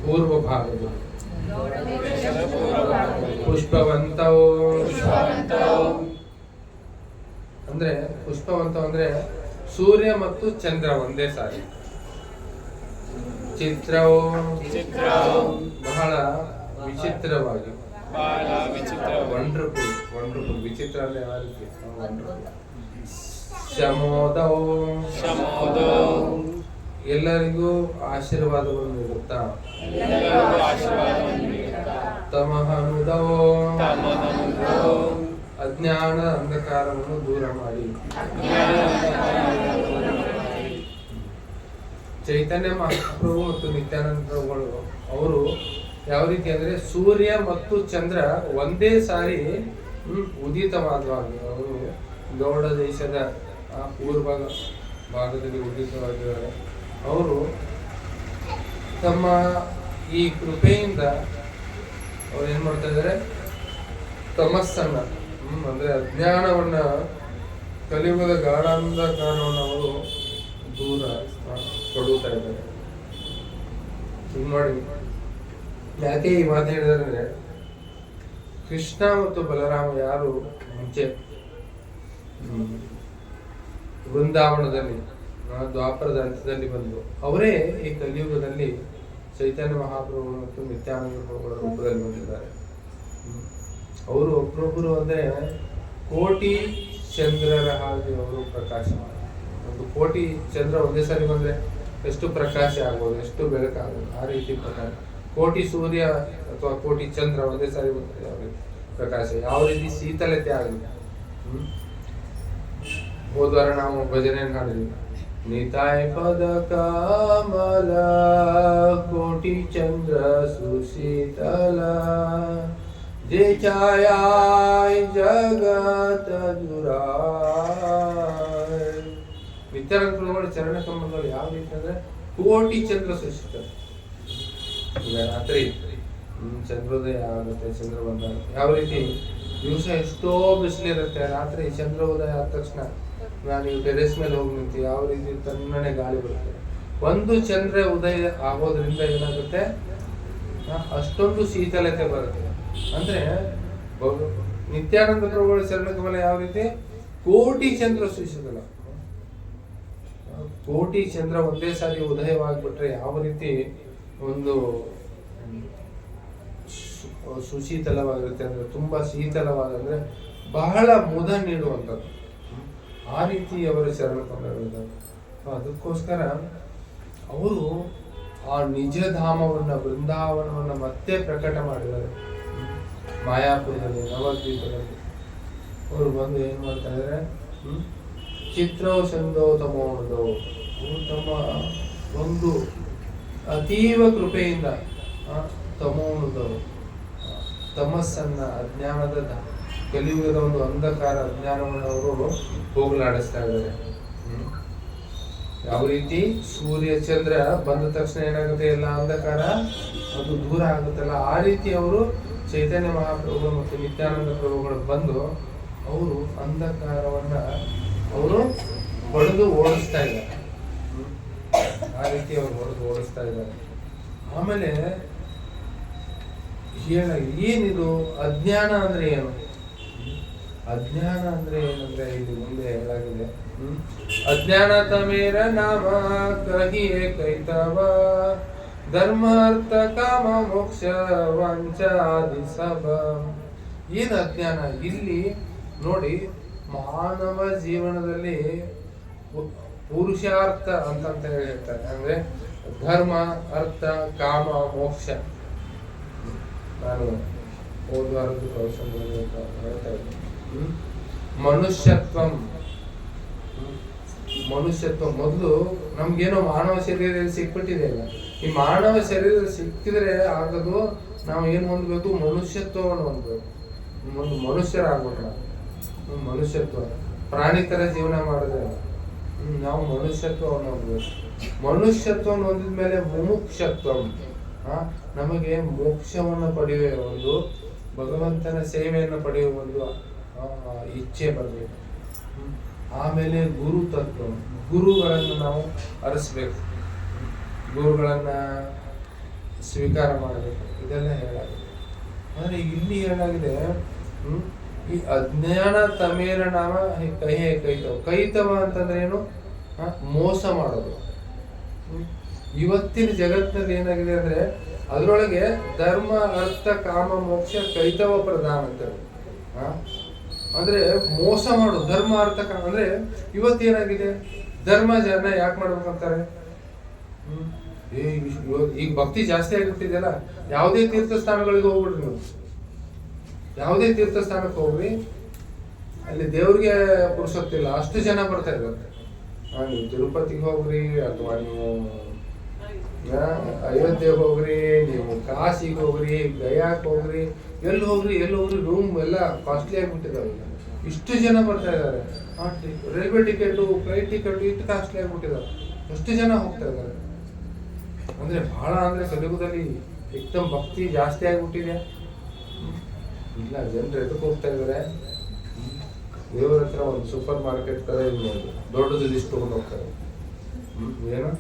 ಪೂರ್ವ ಭಾಗದಲ್ಲಿ ಪುಷ್ಪವಂತವು. ಅಂದ್ರೆ ಪುಷ್ಪವಂತವು ಅಂದ್ರೆ ಸೂರ್ಯ ಮತ್ತು ಚಂದ್ರ ಒಂದೇ ಸಾರಿ. ಚಿತ್ರವು ಬಹಳ ವಿಚಿತ್ರವಾಗಿ, ವಂಡರ್ಫುಲ್ ವಿಚಿತ್ರ ಅಂದ್ರೆ ಯಾವ ರೀತಿ ವಂಡರ್ಫುಲ್. ಶಮೋದವು ಎಲ್ಲರಿಗೂ ಆಶೀರ್ವಾದವನ್ನು ನೀಡುತ್ತಾ. ತಮಹನುದವು ಅಜ್ಞಾನದ ಅಂಧಕಾರವನ್ನು ದೂರ ಮಾಡಿ. ಚೈತನ್ಯ ಮಹಾಪ್ರಭು ಮತ್ತು ನಿತ್ಯಾನಂದ ಪ್ರಭುಗಳು ಅವರು ಯಾವ ರೀತಿ ಅಂದ್ರೆ ಸೂರ್ಯ ಮತ್ತು ಚಂದ್ರ ಒಂದೇ ಸಾರಿ ಉದಿತವಾದವಾಗ ಅವರು ಗೌಡ ದೇಶದ ಪೂರ್ವ ಭಾಗದಲ್ಲಿ ಉದಿತವಾಗಿದ್ದಾರೆ. ಅವರು ತಮ್ಮ ಈ ಕೃಪೆಯಿಂದ ಅವ್ರು ಏನ್ ಮಾಡ್ತಾ ಇದ್ದಾರೆ, ತಮಸ್ಸನ್ನ ಅಂದ್ರೆ ಅಜ್ಞಾನವನ್ನ, ಕಲಿಯುಗದ ಗಾಢಾಂಧಕಾರವನ್ನು ಅವರು ದೂರ ಕೊಡುತ್ತಾ ಇದ್ದಾರೆ. ಹಿಂಗ್ ನೋಡಿ, ಯಾಕೆ ಈ ಮಾತು ಹೇಳಿದ್ರೆ, ಕೃಷ್ಣ ಮತ್ತು ಬಲರಾಮ ಯಾರು ಮುಂಚೆ ವೃಂದಾವನದಲ್ಲಿ ದ್ವಾಪರದ ಅಂತ್ಯದಲ್ಲಿ ಬಂದು ಅವರೇ ಈ ಕಲಿಯುಗದಲ್ಲಿ ಚೈತನ್ಯ ಮಹಾಪ್ರಭು ಮತ್ತು ನಿತ್ಯಾನಂದ ಪ್ರಭುಗಳ ರೂಪದಲ್ಲಿ ಬಂದಿದ್ದಾರೆ. ಅವರು ಒಬ್ಬರೊಬ್ಬರು ಅಂದ್ರೆ ಕೋಟಿ ಚಂದ್ರರ ಹಾಗೆ ಅವರು ಪ್ರಕಾಶ. ಒಂದು ಕೋಟಿ ಚಂದ್ರ ಒಂದೇ ಸಾರಿ ಬಂದ್ರೆ ಎಷ್ಟು ಪ್ರಕಾಶ ಆಗ್ಬೋದು, ಎಷ್ಟು ಬೆಳಕಾಗ್ಬೋದು, ಆ ರೀತಿ ಪ್ರಕಾಶ. ಕೋಟಿ ಸೂರ್ಯ ಅಥವಾ ಕೋಟಿ ಚಂದ್ರ ಒಂದೇ ಸಾರಿ ಬಂದ್ರೆ ಯಾವ ರೀತಿ ಪ್ರಕಾಶ, ಯಾವ ರೀತಿ ಶೀತಲತೆ ಆಗುತ್ತೆ. ಹೋದ್ವಾರ ನಾವು ಭಜನೆ ಹಾಡಿದ್ವಿ, ನಿತಾಯ ಪದ ಕಮಲ ಕೋಟಿ ಚಂದ್ರ ಸುಶೀತಲ ಜೆ ಛಾಯಾಯ ಜಗತ ಜುರಾಯ. ನಿತ್ಯಾನಂದ ಪ್ರಭುಗಳ ಚರಣ ಕಮಲಗಳು ಯಾವ ರೀತಿ ಅಂದ್ರೆ ಕೋಟಿ ಚಂದ್ರ ಸುಶೀತಲ. ಈಗ ರಾತ್ರಿ ಚಂದ್ರೋದಯ ಆಗುತ್ತೆ, ಚಂದ್ರ ಬಂದಾಗ ಯಾವ ರೀತಿ ದಿವಸ ಎಷ್ಟೋ ಬಿಸಿಲಿರುತ್ತೆ, ರಾತ್ರಿ ಚಂದ್ರೋದಯ ಆದ ತಕ್ಷಣ ನಾನು ಟೆರೆಸ್ ಮೇಲೆ ಹೋಗಿ ನಿಂತು ಯಾವ ರೀತಿ ತಣ್ಣನೆ ಗಾಳಿ ಬರುತ್ತೆ. ಒಂದು ಚಂದ್ರ ಉದಯ ಆಗೋದ್ರಿಂದ ಏನಾಗುತ್ತೆ, ಅಷ್ಟೊಂದು ಶೀತಲತೆ ಬರುತ್ತೆ. ಅಂದ್ರೆ ನಿತ್ಯಾನಂದ ಪ್ರಭುಗಳ ಚರಣ ಕಮಲ ಯಾವ ರೀತಿ ಕೋಟಿ ಚಂದ್ರ ಸುಶೀತಲ. ಕೋಟಿ ಚಂದ್ರ ಒಂದೇ ಸಾರಿ ಉದಯವಾಗ್ಬಿಟ್ರೆ ಯಾವ ರೀತಿ ಒಂದು ಸುಶೀತಲವಾಗಿರುತ್ತೆ ಅಂದ್ರೆ ತುಂಬಾ ಶೀತಲವಾದ ಅಂದ್ರೆ ಬಹಳ ಮುದ ನೀಡುವಂಥದ್ದು. ಆ ರೀತಿ ಅವರ ಚರಣ ಕಮಲಗಳಿದ್ದಾರೆ. ಅದಕ್ಕೋಸ್ಕರ ಅವರು ಆ ನಿಜ ಧಾಮವನ್ನ, ಬೃಂದಾವನವನ್ನ ಮತ್ತೆ ಪ್ರಕಟ ಮಾಡಿದ್ದಾರೆ ಮಾಯಾಪುರದಲ್ಲಿ, ನವದ್ವೀಪದಲ್ಲಿ. ಅವರು ಬಂದು ಏನ್ ಮಾಡ್ತಾ ಇದ್ದಾರೆ, ಚಿತ್ರವು ಚಂದೋ ತಮೋಣದೋ. ತಮ್ಮ ಒಂದು ಅತೀವ ಕೃಪೆಯಿಂದ ತಮೋಣದವು ತಮಸ್ಸನ್ನ, ಅಜ್ಞಾನದ ಕಲಿಯುಗದ ಒಂದು ಅಂಧಕಾರ ಅಜ್ಞಾನವನ್ನು ಅವರು ಹೋಗಲಾಡಿಸ್ತಾ ಇದ್ದಾರೆ. ಯಾವ ರೀತಿ ಸೂರ್ಯ ಚಂದ್ರ ಬಂದ ತಕ್ಷಣ ಏನಾಗುತ್ತೆ, ಎಲ್ಲ ಅಂಧಕಾರ ಅದು ದೂರ ಆಗುತ್ತಲ್ಲ, ಆ ರೀತಿ ಅವರು ಚೈತನ್ಯ ಮಹಾಪ್ರಭುಗಳು ಮತ್ತು ನಿತ್ಯಾನಂದ ಪ್ರಭುಗಳು ಬಂದು ಅವರು ಅಂಧಕಾರವನ್ನ ಅವರು ಹೊಡೆದು ಓಡಿಸ್ತಾ ಇದ್ದಾರೆ. ಆ ರೀತಿ ಅವರು ಹೊಡೆದು ಓಡಿಸ್ತಾ ಇದ್ದಾರೆ. ಆಮೇಲೆ ಏನಿದು ಅಜ್ಞಾನ ಅಂದ್ರೆ ಏನು? ಅಜ್ಞಾನ ಅಂದ್ರೆ ಏನಂದ್ರೆ ಇಲ್ಲಿ ಮುಂದೆ ಹೇಳಾಗಿದೆ. ಅಜ್ಞಾನ ತಮೇರ ನಾಮ ಕಹಿಯೇ ಕೈತವ ಧರ್ಮ ಅರ್ಥ ಕಾಮ ಮೋಕ್ಷ ವಂಚಾದಿ ಸಬ. ಏನು ಅಜ್ಞಾನ? ಇಲ್ಲಿ ನೋಡಿ, ಮಾನವ ಜೀವನದಲ್ಲಿ ಪುರುಷಾರ್ಥ ಅಂತ ಹೇಳ್ತಾರೆ. ಅಂದ್ರೆ ಧರ್ಮ, ಅರ್ಥ, ಕಾಮ, ಮೋಕ್ಷ. ನಾನು ಹೋದ್ವಾರದ್ದು ಕೌಶಲ್ಯ ಹೇಳ್ತಾ ಇದ್ದೀನಿ. ಮನುಷ್ಯತ್ವ ಮೊದಲು ನಮ್ಗೇನೋ ಮಾನವ ಶರೀರದಲ್ಲಿ ಸಿಕ್ಬಿಟ್ಟಿದೆ ಅಲ್ಲ, ಈ ಮಾನವ ಶರೀರ ಸಿಕ್ಕಿದ್ರೆ ಆಗದು ನಾವು ಏನು ಹೊಂದಬೇಕು? ಮನುಷ್ಯತ್ವವನ್ನು ಹೊಂದಬೇಕು. ಒಂದು ಮನುಷ್ಯರಾಗ್ಬೇಕು ನಾವು. ಮನುಷ್ಯತ್ವ ಪ್ರಾಣಿ ತರ ಜೀವನ ಮಾಡಿದ್ರೆ ನಾವು ಮನುಷ್ಯತ್ವವನ್ನು ಹೊಂದಬೇಕು. ಮನುಷ್ಯತ್ವವನ್ನು ಹೊಂದಿದ ಮೇಲೆ ಮುಮುಕ್ಷತ್ವ, ನಮಗೆ ಮೋಕ್ಷವನ್ನು ಪಡೆಯುವ ಒಂದು, ಭಗವಂತನ ಸೇವೆಯನ್ನು ಪಡೆಯುವ ಒಂದು ಇಚ್ಛೆ ಬರಬೇಕು. ಆಮೇಲೆ ಗುರು ತತ್ವ, ಗುರುಗಳನ್ನು ನಾವು ಅರಸಬೇಕು, ಗುರುಗಳನ್ನ ಸ್ವೀಕಾರ ಮಾಡಬೇಕು. ಇದೆಲ್ಲ ಹೇಳಾಗಿದೆ. ಆದರೆ ಇಲ್ಲಿ ಏನಾಗಿದೆ, ಈ ಅಜ್ಞಾನ ತಮೇರ ನಾಮ ಕೈತವ. ಕೈತವ ಅಂತಂದ್ರೆ ಏನು? ಮೋಸ ಮಾಡೋದು. ಇವತ್ತಿನ ಜಗತ್ತಿನಲ್ಲಿ ಏನಾಗಿದೆ ಅಂದ್ರೆ ಅದರೊಳಗೆ ಧರ್ಮ, ಅರ್ಥ, ಕಾಮ, ಮೋಕ್ಷ ಕೈತವ ಪ್ರಧಾನ ಅಂತ. ಅಂದ್ರೆ ಮೋಸ ಮಾಡೋದು, ಧರ್ಮ, ಅರ್ಥ, ಕಾಮ. ಅಂದ್ರೆ ಇವತ್ತೇನಾಗಿದೆ, ಧರ್ಮ ಜನ ಯಾಕೆ ಮಾಡ್ಬೇಕಂತಾರೆ? ಈಗ ಭಕ್ತಿ ಜಾಸ್ತಿ ಆಗಿಬಿಟ್ಟಿದೆಯಲ್ಲ, ಯಾವುದೇ ತೀರ್ಥ ಸ್ಥಾನಗಳಿಗೆ ಹೋಗ್ಬಿಡ್ರಿ ನೀವು. ಯಾವುದೇ ತೀರ್ಥ ಸ್ಥಾನಕ್ಕೆ ಹೋಗ್ರಿ, ಅಲ್ಲಿ ದೇವ್ರಿಗೆ ಪುರುಷೊತ್ತಿಲ್ಲ, ಅಷ್ಟು ಜನ ಬರ್ತಾ ಇದ್ದಾರೆ. ನೀವು ತಿರುಪತಿಗೆ ಹೋಗ್ರಿ, ಅಥವಾ ನೀವು ಅಯೋಧ್ಯೆಗೆ ಹೋಗ್ರಿ, ನೀವು ಕಾಶಿಗೆ ಹೋಗ್ರಿ, ಗಯಾಕ್ ಹೋಗ್ರಿ, ಎಲ್ಲಿ ಹೋಗ್ರಿ ರೂಮ್ ಎಲ್ಲ ಕಾಸ್ಟ್ಲಿ ಆಗಿಬಿಟ್ಟಿದಾವೆ. ಇಷ್ಟು ಜನ ಬರ್ತಾ ಇದ್ದಾರೆ. ರೈಲ್ವೆ ಟಿಕೆಟು, ಫ್ಲೈಟ್ ಟಿಕೆಟು ಇಷ್ಟು ಕಾಸ್ಟ್ಲಿ ಆಗಿಬಿಟ್ಟಿದಾವೆ. ಎಷ್ಟು ಜನ ಹೋಗ್ತಾ ಇದ್ದಾರೆ ಅಂದ್ರೆ ಬಹಳ ಅಂದ್ರೆ ಕಲಿಯುಗದಲ್ಲಿ ಏಕದಮ್ ಭಕ್ತಿ ಜಾಸ್ತಿ ಆಗಿಬಿಟ್ಟಿದೆ. ಇಲ್ಲ, ಜನರು ಎದಕ್ಕೆ ಹೋಗ್ತಾ ಇದ್ದಾರೆ? ದೇವರ ಹತ್ರ ಒಂದು ಸೂಪರ್ ಮಾರ್ಕೆಟ್ ತರ ದೊಡ್ಡದು ಲಿಸ್ಟ್ ತಗೊಂಡು ಹೋಗ್ತಾರೆ. ಏನು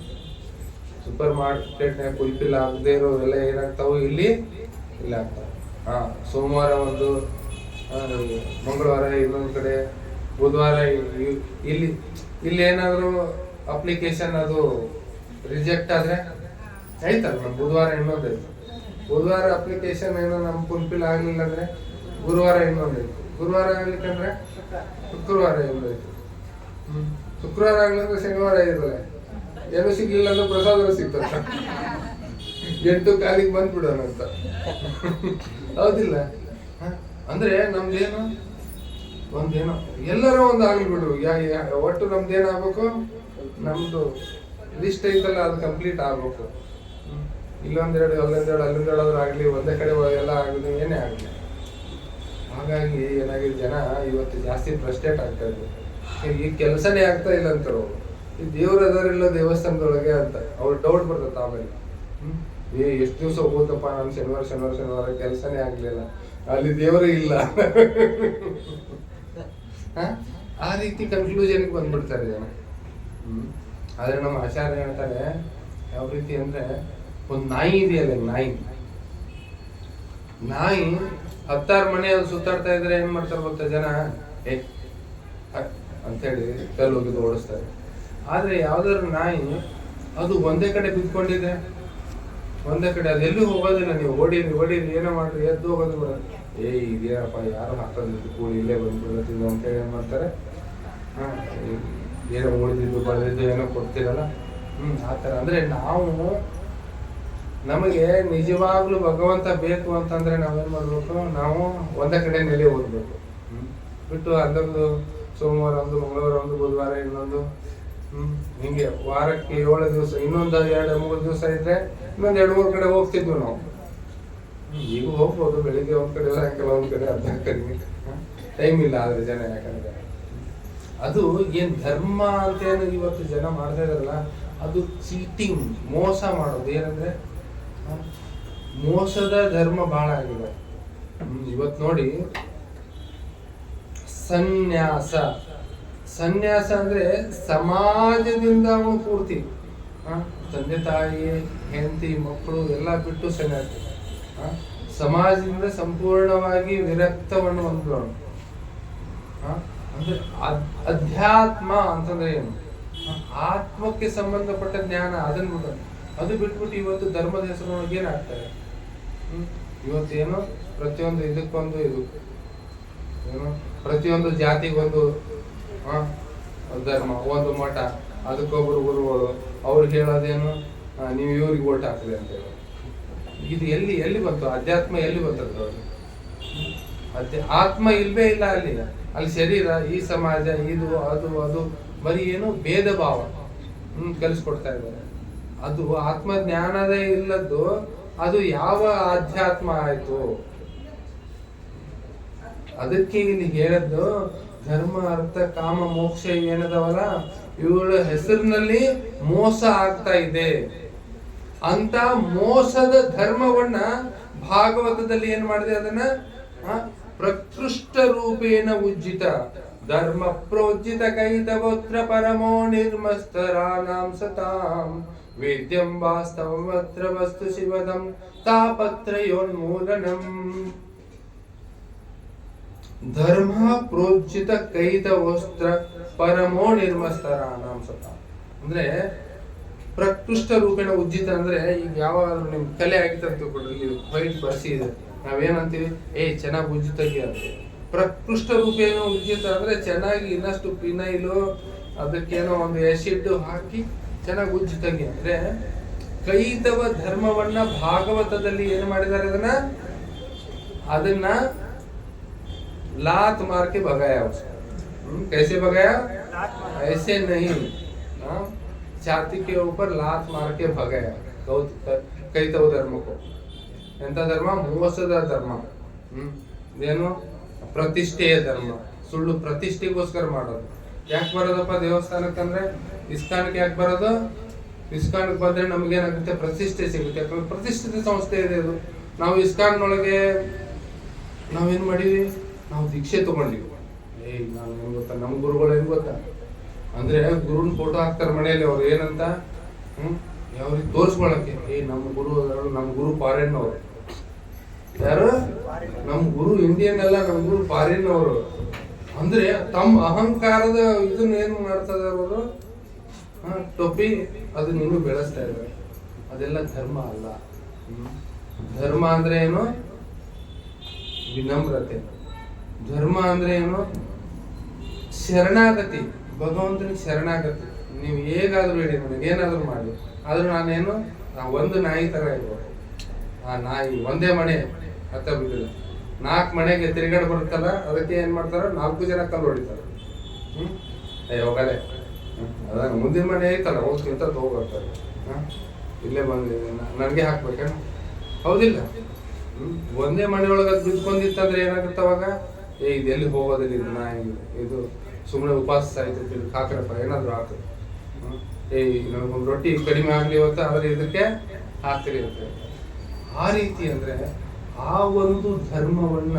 ಸೂಪರ್ ಮಾರ್ಕೆಟ್ನಾಗ ಫುಲ್ಫಿಲ್ ಆಗದೆ ಇರೋವೆಲ್ಲ ಏನಾಗ್ತಾವೆ, ಇಲ್ಲಿ ಆಗ್ತಾವೆ. ಸೋಮವಾರ ಒಂದು, ಮಂಗಳವಾರ ಇನ್ನೊಂದು ಕಡೆ, ಬುಧವಾರ ಇಲ್ಲಿ ಏನಾದ್ರು ಅಪ್ಲಿಕೇಶನ್ ಅದು ರಿಜೆಕ್ಟ್ ಆದ್ರೆ ಆಯ್ತಲ್ಲ, ನಮ್ಮ ಬುಧವಾರ ಇನ್ನೊಂದೈತು. ಬುಧವಾರ ಅಪ್ಲಿಕೇಶನ್ ಏನೋ ನಮ್ಗೆ ಫುಲ್ಫಿಲ್ ಆಗ್ಲಿಲ್ಲ ಅಂದ್ರೆ ಗುರುವಾರ ಇನ್ನೊಂದೈತು. ಗುರುವಾರ ಆಗ್ಲಿಕ್ಕಂದ್ರೆ ಶುಕ್ರವಾರ ಇನ್ನೊಂದೈತು. ಶುಕ್ರವಾರ ಆಗ್ಲಿಂದ್ರೆ ಶನಿವಾರ ಇರೋಲ್ಲ. ಏನು ಸಿಗ್ಲಿಲ್ಲ ಅಂದ್ರೆ ಪ್ರಸಾದ ಸಿಗ್ತದ. 8 ಕಾಲಿಗೆ ಬಂದ್ಬಿಡೋಣ ಅಂತ. ಹೌದಿಲ್ಲ? ಅಂದ್ರೆ ನಮ್ದೇನು ಒಂದೇನೋ ಎಲ್ಲರೂ ಒಂದು ಆಗ್ಲಿ ಬಿಡು. ಒಟ್ಟು ನಮ್ದೇನಾಗ್ಬೇಕು, ನಮ್ದು ಲಿಸ್ಟ್ ಐತಲ್ಲ ಅದು ಕಂಪ್ಲೀಟ್ ಆಗ್ಬೇಕು. ಇಲ್ಲೊಂದೆರಡು ಅಲ್ಲೊಂದೆರಡು ಆಗ್ಲಿ, ಒಂದೇ ಕಡೆ ಎಲ್ಲ ಆಗಲಿ, ಏನೇ ಆಗಲಿ. ಹಾಗಾಗಿ ಏನಾಗಿದೆ, ಜನ ಇವತ್ತು ಜಾಸ್ತಿ ಫ್ರಸ್ಟ್ರೇಟ್ ಆಗ್ತಾ ಇದ್ರು. ಈ ಕೆಲಸನೇ ಆಗ್ತಾ ಇಲ್ಲ ಅಂತಾರೆ ಅವರು. ಈ ದೇವ್ರ ಅದರಿಲ್ಲ ದೇವಸ್ಥಾನದೊಳಗೆ ಅಂತ ಅವ್ರು ಡೌಟ್ ಬರ್ತದೆ. ಆಮೇಲೆ ಎಷ್ಟು ದಿವಸ ಹೋಗುತ್ತಪ್ಪ, ನಾನು ಶನಿವಾರ ಕೆಲಸನೇ ಆಗ್ಲಿಲ್ಲ, ಅಲ್ಲಿ ದೇವರೇ ಇಲ್ಲ. ಆ ರೀತಿ ಕನ್ಕ್ಲೂಷನ್ಗೆ ಬಂದ್ಬಿಡ್ತಾರೆ ಜನ. ಆದ್ರೆ ನಮ್ಮ ಆಚಾರ್ಯ ಹೇಳ್ತಾರೆ ಯಾವ ರೀತಿ ಅಂದ್ರೆ, ಒಂದು ನಾಯಿ ಇದೆಯಲ್ಲ, ನಾಯಿ 10 ಮನೆ ಅದು ಸುತ್ತಾಡ್ತಾ ಇದ್ರೆ ಏನ್ ಮಾಡ್ತಾರೆ ಗೊತ್ತಾ ಜನ? ಅಂತೇಳಿ ಕಲ್ಲು ಹೋಗಿದ್ದು ಓಡಿಸ್ತಾರೆ. ಆದ್ರೆ ಯಾವ್ದಾದ್ರು ನಾಯಿ ಅದು ಒಂದೇ ಕಡೆ ಬಿದ್ಕೊಂಡಿದೆ, ಒಂದೇ ಕಡೆ, ಅದೆಲ್ಲೂ ಹೋಗೋದಿಲ್ಲ. ನೀವು ಓಡಿರಿ ಏನೋ ಮಾಡ್ರಿ, ಎದ್ದು ಹೋಗೋದು ಕೂಡ, ಇದೇನಪ್ಪ ಯಾರು ಹಾಕೋದಿದ್ದು ಕೂಡಿ ಇಲ್ಲೇ ಬಂದ್ಬಿಡ್ತೀನಿ ಅಂತೇಳಿ ಏನ್ ಮಾಡ್ತಾರೆ, ಏನೋ ಉಳಿದಿದ್ದು ಬಳೆದಿದ್ದು ಏನೋ ಕೊಡ್ತೀರಲ್ಲ. ಆ ಥರ. ಅಂದ್ರೆ ನಾವು, ನಮಗೆ ನಿಜವಾಗ್ಲೂ ಭಗವಂತ ಬೇಕು ಅಂತಂದ್ರೆ ನಾವೇನ್ ಮಾಡ್ಬೇಕು, ನಾವು ಒಂದೇ ಕಡೆ ನೆಲೆ ಓದ್ಬೇಕು. ಬಿಟ್ಟು ಅಲ್ಲೊಂದು ಸೋಮವಾರ ಒಂದು, ಮಂಗಳವಾರ ಒಂದು, ಬುಧವಾರ ಇನ್ನೊಂದು, ಹಿಂಗೆ ವಾರಕ್ಕೆ 7 ದಿವಸ, ಇನ್ನೊಂದು 2-3 ದಿವಸ ಇದ್ರೆ ಇನ್ನೊಂದು 2-3 ಕಡೆ ಹೋಗ್ತಿದ್ವಿ ನಾವು. ಈಗ ಹೋಗ್ಬೋದು, ಬೆಳಿಗ್ಗೆ ಒಂದ್ ಕಡೆ ಸಾಯಂಕಾಲ ಒಂದ್ ಕಡೆ, ಅರ್ಧ ಕಡಿಮೆ ಟೈಮ್ ಇಲ್ಲ. ಆದ್ರೆ ಜನ ಯಾಕಂದ್ರೆ ಅದು ಏನ್ ಧರ್ಮ ಅಂತ ಏನು ಇವತ್ತು ಜನ ಮಾಡ್ತಾ ಇದಾರಲ್ಲ, ಅದು ಚೀಟಿಂಗ್, ಮೋಸ ಮಾಡೋದು. ಏನಂದ್ರೆ ಮೋಸದ ಧರ್ಮ ಬಹಳ ಆಗಿದೆ ಇವತ್ತು. ನೋಡಿ, ಸನ್ಯಾಸ ಸನ್ಯಾಸ ಅಂದ್ರೆ ಸಮಾಜದಿಂದ ಅವನು ಪೂರ್ತಿ ತಂದೆ ತಾಯಿ ಹೆಂಡತಿ ಮಕ್ಕಳು ಎಲ್ಲ ಬಿಟ್ಟು ಸನ್ಯಾಸ, ಸಮಾಜದಿಂದ ಸಂಪೂರ್ಣವಾಗಿ ವಿರಕ್ತವನ್ನು ಹೊಂದೋನು. ಅಂದ್ರೆ ಅಧ್ಯಾತ್ಮ ಅಂತಂದ್ರೆ ಏನು? ಆತ್ಮಕ್ಕೆ ಸಂಬಂಧಪಟ್ಟ ಜ್ಞಾನ, ಅದನ್ನು ಅದು ಬಿಟ್ಬಿಟ್ಟು ಇವತ್ತು ಧರ್ಮದ ಹೆಸರೊಳಗೆ ಏನಾಗ್ತಾರೆ? ಇವತ್ತೇನು ಪ್ರತಿಯೊಂದು ಇದಕ್ಕೊಂದು ಇದು ಏನು, ಪ್ರತಿಯೊಂದು ಜಾತಿಗೊಂದು ಧರ್ಮ, ಒಂದು ಮಠ, ಅದಕ್ಕೊಬ್ಬರು ಗುರುಗಳು, ಅವ್ರು ಹೇಳೋದೇನು, ನೀವು ಇವ್ರಿಗೆ ಓಟ್ ಹಾಕ್ರಿ ಅಂತ ಹೇಳಿ. ಇದು ಎಲ್ಲಿ ಬಂತು? ಅಧ್ಯಾತ್ಮ ಎಲ್ಲಿ ಬಂತದ್ದು? ಆತ್ಮ ಇಲ್ವೇ ಇಲ್ಲ ಅಲ್ಲಿ. ಅಲ್ಲಿ ಶರೀರ, ಈ ಸಮಾಜ, ಇದು ಅದು ಬರೀ ಏನು ಭೇದ ಭಾವ ಕಲಿಸ್ಕೊಡ್ತಾ ಇದ್ದಾರೆ. ಅದು ಆತ್ಮಜ್ಞಾನದೇ ಇಲ್ಲದ್ದು, ಅದು ಯಾವ ಆಧ್ಯಾತ್ಮ ಆಯ್ತು? ಅದಕ್ಕೆ ಇಲ್ಲಿ ಹೇಳದ್ದು, ಧರ್ಮ ಅರ್ಥ ಕಾಮ ಮೋಕ್ಷ ಏನದವಲ್ಲ, ಇವುಗಳ ಹೆಸರಿನಲ್ಲಿ ಮೋಸ ಆಗ್ತಾ ಇದೆ. ಅಂತ ಮೋಸದ ಧರ್ಮವನ್ನ ಭಾಗವತದಲ್ಲಿ ಏನ್ ಮಾಡಿದೆ? ಅದನ್ನ ಪ್ರಕೃಷ್ಟ ರೂಪೇಣ ಉಜ್ಜಿತ ಧರ್ಮ ಪ್ರೋಜ್ಜಿತ ಕೈತವೋತ್ರ ಪರಮೋ ನಿರ್ಮಸ್ತರಾನಾಂ ಸತಾಂ ವೇದ್ಯಂ ವಾಸ್ತವಮತ್ರ ವಸ್ತು ಶಿವದಂ ತಾಪತ್ರಯೋನ್ಮೂಲನಂ. ಧರ್ಮ ಪ್ರೋಜ್ಜಿತ ಕೈತವೋಸ್ತ್ರ ಪರಮೋ ನಿರ್ಮಸ್ತರಾನಾಂ ಸತಾಂ ಅಂದ್ರೆ ಪ್ರಕೃಷ್ಟ ರೂಪೇಣ ಉಜ್ಜಿತ ಅಂದ್ರೆ, ಈಗ ಯಾವಾಗಾದ್ರೂ ನಿಮ್ ಕಲೆ ಆಗಿತ್ತು ಅಂತ ತಿಳ್ಕೊಡ್ರಿ, ಇಲ್ಲಿ ವೈಟ್ ಬರ್ಸಿ ಇದೆ, ನಾವೇನಂತೀವಿ? ಚೆನ್ನಾಗಿ ಉಜ್ಜಿ ತೆಗಿ ಅಂತ. ಪ್ರಕೃಷ್ಟ ರೂಪೇಣ ಉಜ್ಜಿತ ಅಂದ್ರೆ ಚೆನ್ನಾಗಿ ಇನ್ನಷ್ಟು ಪಿನೈಲು, ಅದಕ್ಕೇನೋ ಒಂದು ಆಸಿಡ್ ಹಾಕಿ ಚೆನ್ನಾಗಿ ಉಜ್ಜಿ ತೆಗಿ ಅಂದ್ರೆ, ಕೈತವ ಧರ್ಮವನ್ನ ಭಾಗವತದಲ್ಲಿ ಏನ್ ಮಾಡಿದ್ದಾರೆ? ಅದನ್ನ लात मार के भगाया उसको। कैसे भगाया? ऐसे नहीं, छाती के ऊपर लात मार के भगाया ಕೈತವ ಧರ್ಮಕ್ಕೂ. ಎಂತ ಧರ್ಮ? ಮೋಸದ ಧರ್ಮ, ಏನು ಪ್ರತಿಷ್ಠೆಯ ಧರ್ಮ, ಸುಳ್ಳು ಪ್ರತಿಷ್ಠೆಗೋಸ್ಕರ ಮಾಡೋದು. ಯಾಕೆ ಬರೋದಪ್ಪ ದೇವಸ್ಥಾನಕ್ಕಂದ್ರೆ? ಇಸ್ಕಾನ್ಗೆ ಯಾಕೆ ಬರೋದು? ಇಸ್ಕಾನ್ಗೆ ಬಂದ್ರೆ ನಮ್ಗೇನಾಗುತ್ತೆ? ಪ್ರತಿಷ್ಠೆ ಸಿಗುತ್ತೆ. ಯಾಕಂದ್ರೆ ಪ್ರತಿಷ್ಠಿತ ಸಂಸ್ಥೆ ಇದೆ ಅದು. ನಾವು ಇಸ್ಕಾನ್ನೊಳಗೆ ನಾವೇನ್ ಮಾಡಿವಿ? ನಾವು ದೀಕ್ಷೆ ತಗೊಂಡಿವಿ. ನಾನು ಏನ್ ಗೊತ್ತಾ, ನಮ್ಮ ಗುರುಗಳು ಏನ್ ಗೊತ್ತಾ ಅಂದ್ರೆ, ಗುರುನ್ ಫೋಟೋ ಹಾಕ್ತಾರೆ ಮನೆಯಲ್ಲಿ. ಅವ್ರು ಏನಂತ ಅವ್ರಿಗೆ ತೋರಿಸ್ಕೊಳಕ್ಕೆ, ನಮ್ಮ ಗುರು ಫಾರಿನ್ ಅವರು. ಯಾರು? ನಮ್ಮ ಗುರು ಇಂಡಿಯನ್ ಅಲ್ಲ, ನಮ್ಮ ಗುರು ಫಾರಿನ್ ಅವರು. ಅಂದ್ರೆ ತಮ್ಮ ಅಹಂಕಾರದ ಇದನ್ನ ಏನ್ ಮಾಡ್ತಾ ಇದಾರೆ ಅವರು? ಟೊಪಿ ಅದನ್ನ ಇನ್ನೂ ಬೆಳೆಸ್ತಾ ಇದ್ದಾರೆ. ಅದೆಲ್ಲ ಧರ್ಮ ಅಲ್ಲ. ಧರ್ಮ ಅಂದ್ರೆ ಏನು? ವಿನಮ್ರತೆ. ಧರ್ಮ ಅಂದ್ರೆ ಏನು? ಶರಣಾಗತಿ, ಭಗವಂತನಿಗೆ ಶರಣಾಗತಿ. ನೀವು ಹೇಗಾದ್ರೂ ಹೇಳಿ, ನನಗೆ ಏನಾದ್ರೂ ಮಾಡಿ, ಆದ್ರೂ ನಾನೇನು, ಒಂದು ನಾಯಿ ತರ ಇರ್ಬೋದು. ಆ ನಾಯಿ ಒಂದೇ ಮನೆ ಹತ್ತ ಬಿದ್ದಿಲ್ಲ, 4 ಮನೆಗೆ ತಿರುಗಾಡಿ ಬರುತ್ತಲ್ಲ, ಅದಕ್ಕೆ ಏನ್ ಮಾಡ್ತಾರ? 4 ಜನ ಕಲ್ಲು ಹೊಡಿತಾರೆ. ಹೋಗದೆ ಅದ ಮುಂದಿನ ಮನೆ ಐತಲ್ಲ, ಹೋಗ್ತಿಂತ ಹೋಗ್ಬರ್ತಾರೆ. ಇಲ್ಲೇ ಬಂದಿದೆ, ನನಗೆ ಹಾಕ್ಬೇಕ? ಹೌದಿಲ್ಲ? ಒಂದೇ ಮನೆಯೊಳಗೆ ಅದು ಬಿದ್ಕೊಂಡಿತ್ತಂದ್ರೆ ಏನಾಗುತ್ತೆ ಅವಾಗ? ಇದೆಲ್ಲಿ ಹೋಗೋದಿಲ್ಲ, ಇದು ನಾಯಿ, ಇದು ಸುಮ್ಮನೆ ಉಪವಾಸ ಆಯ್ತು, ಹಾಕ್ರಪ್ಪ, ಏನಾದ್ರು ಹಾಕ್ರಿ. ನಮಗೊಂದು ರೊಟ್ಟಿ ಕಡಿಮೆ ಆಗ್ಲಿ ಇವತ್ತು, ಆದ್ರೆ ಇದಕ್ಕೆ ಹಾಕ್ರಿ ಅಂತ. ಆ ರೀತಿ ಅಂದ್ರೆ ಆ ಒಂದು ಧರ್ಮವನ್ನ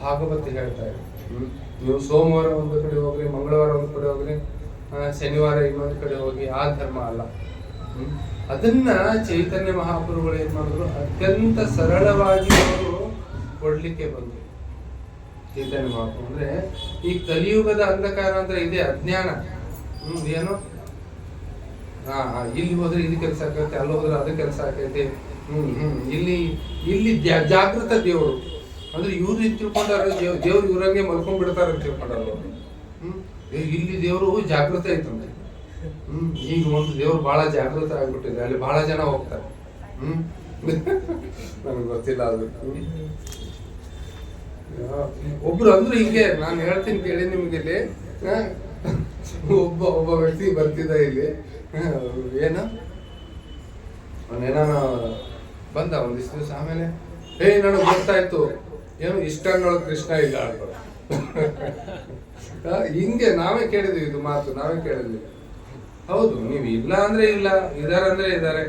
ಭಾಗವತ ಹೇಳ್ತಾ ಇದೆ. ನೀವು ಸೋಮವಾರ ಒಂದು ಕಡೆ ಹೋಗ್ರಿ, ಮಂಗಳವಾರ ಒಂದು ಕಡೆ ಹೋಗ್ರಿ, ಶನಿವಾರ ಇನ್ನೊಂದು ಕಡೆ ಹೋಗಿ, ಆ ಧರ್ಮ ಅಲ್ಲ. ಅದನ್ನ ಚೈತನ್ಯ ಮಹಾಪ್ರಭುಗಳು ಏನ್ ಮಾಡಿದ್ರು? ಅತ್ಯಂತ ಸರಳವಾಗಿ ಅವರು ಕೊಡ್ಲಿಕ್ಕೆ ಬಂದ್ರು. ಚೈತನ್ಯ ಮಹಾಪ್ರಭು ಅಂದ್ರೆ, ಈ ಕಲಿಯುಗದ ಅಂಧಕಾರ ಅಂದ್ರೆ ಇದೆ, ಅಜ್ಞಾನ. ಏನು? ಇಲ್ಲಿ ಹೋದ್ರೆ ಇದು ಕೆಲಸ ಆಗತ್ತೆ, ಅಲ್ಲಿ ಹೋದ್ರೆ ಅದು ಕೆಲಸ ಆಗೈತೆ. ಇಲ್ಲಿ ಜಾಗೃತ ದೇವರು ಅಂದ್ರೆ ಇವ್ರು ತಿಳ್ಕೊಂಡಾರ, ದೇವ್ರು ಇವ್ರಂಗೆ ಮಲ್ಕೊಂಡ್ ಬಿಡ್ತಾರ ಅಂತ ತಿಳ್ಕೊಂಡಾರ. ಇಲ್ಲಿ ದೇವರು ಜಾಗೃತ ಐತಂದ್ರೆ, ಈಗ ಒಂದು ದೇವ್ರು ಬಹಳ ಜಾಗೃತ ಆಗ್ಬಿಟ್ಟಿದೆ, ಅಲ್ಲಿ ಬಹಳ ಜನ ಹೋಗ್ತಾರೆ. ನನಗೆ ಗೊತ್ತಿಲ್ಲ ಅದು. ಒಬ್ರು ಅಂದ್ರು ಹಿಂಗೆ, ನಾನು ಹೇಳ್ತೀನಿ ಕೇಳಿ ನಿಮ್ಗೆ ಇಲ್ಲಿ. ಒಬ್ಬ ವ್ಯಕ್ತಿ ಬರ್ತಿದ್ದ ಇಲ್ಲಿ, ಏನು ಅವನೇನ ಬಂದ ಒಂದಿಷ್ಟು ದಿವಸ, ಆಮೇಲೆ ನನಗೆ ಗೊತ್ತಾಯ್ತು ಏನು ಇಷ್ಟನ್ನೊಳಗೆ ಕೃಷ್ಣ ಇಲ್ಲ ಅಂತ. ಹಿಂಗೆ ನಾವೇ ಕೇಳಿದ್ವಿ ಇದು ಮಾತು, ನಾವೇ ಕೇಳಿದ್ವಿ. ಹೌದು, ನೀವು ಇಲ್ಲ ಅಂದ್ರೆ ಇಲ್ಲ, ಇದಾರೆ ಅಂದ್ರೆ ಇದಾರೆ,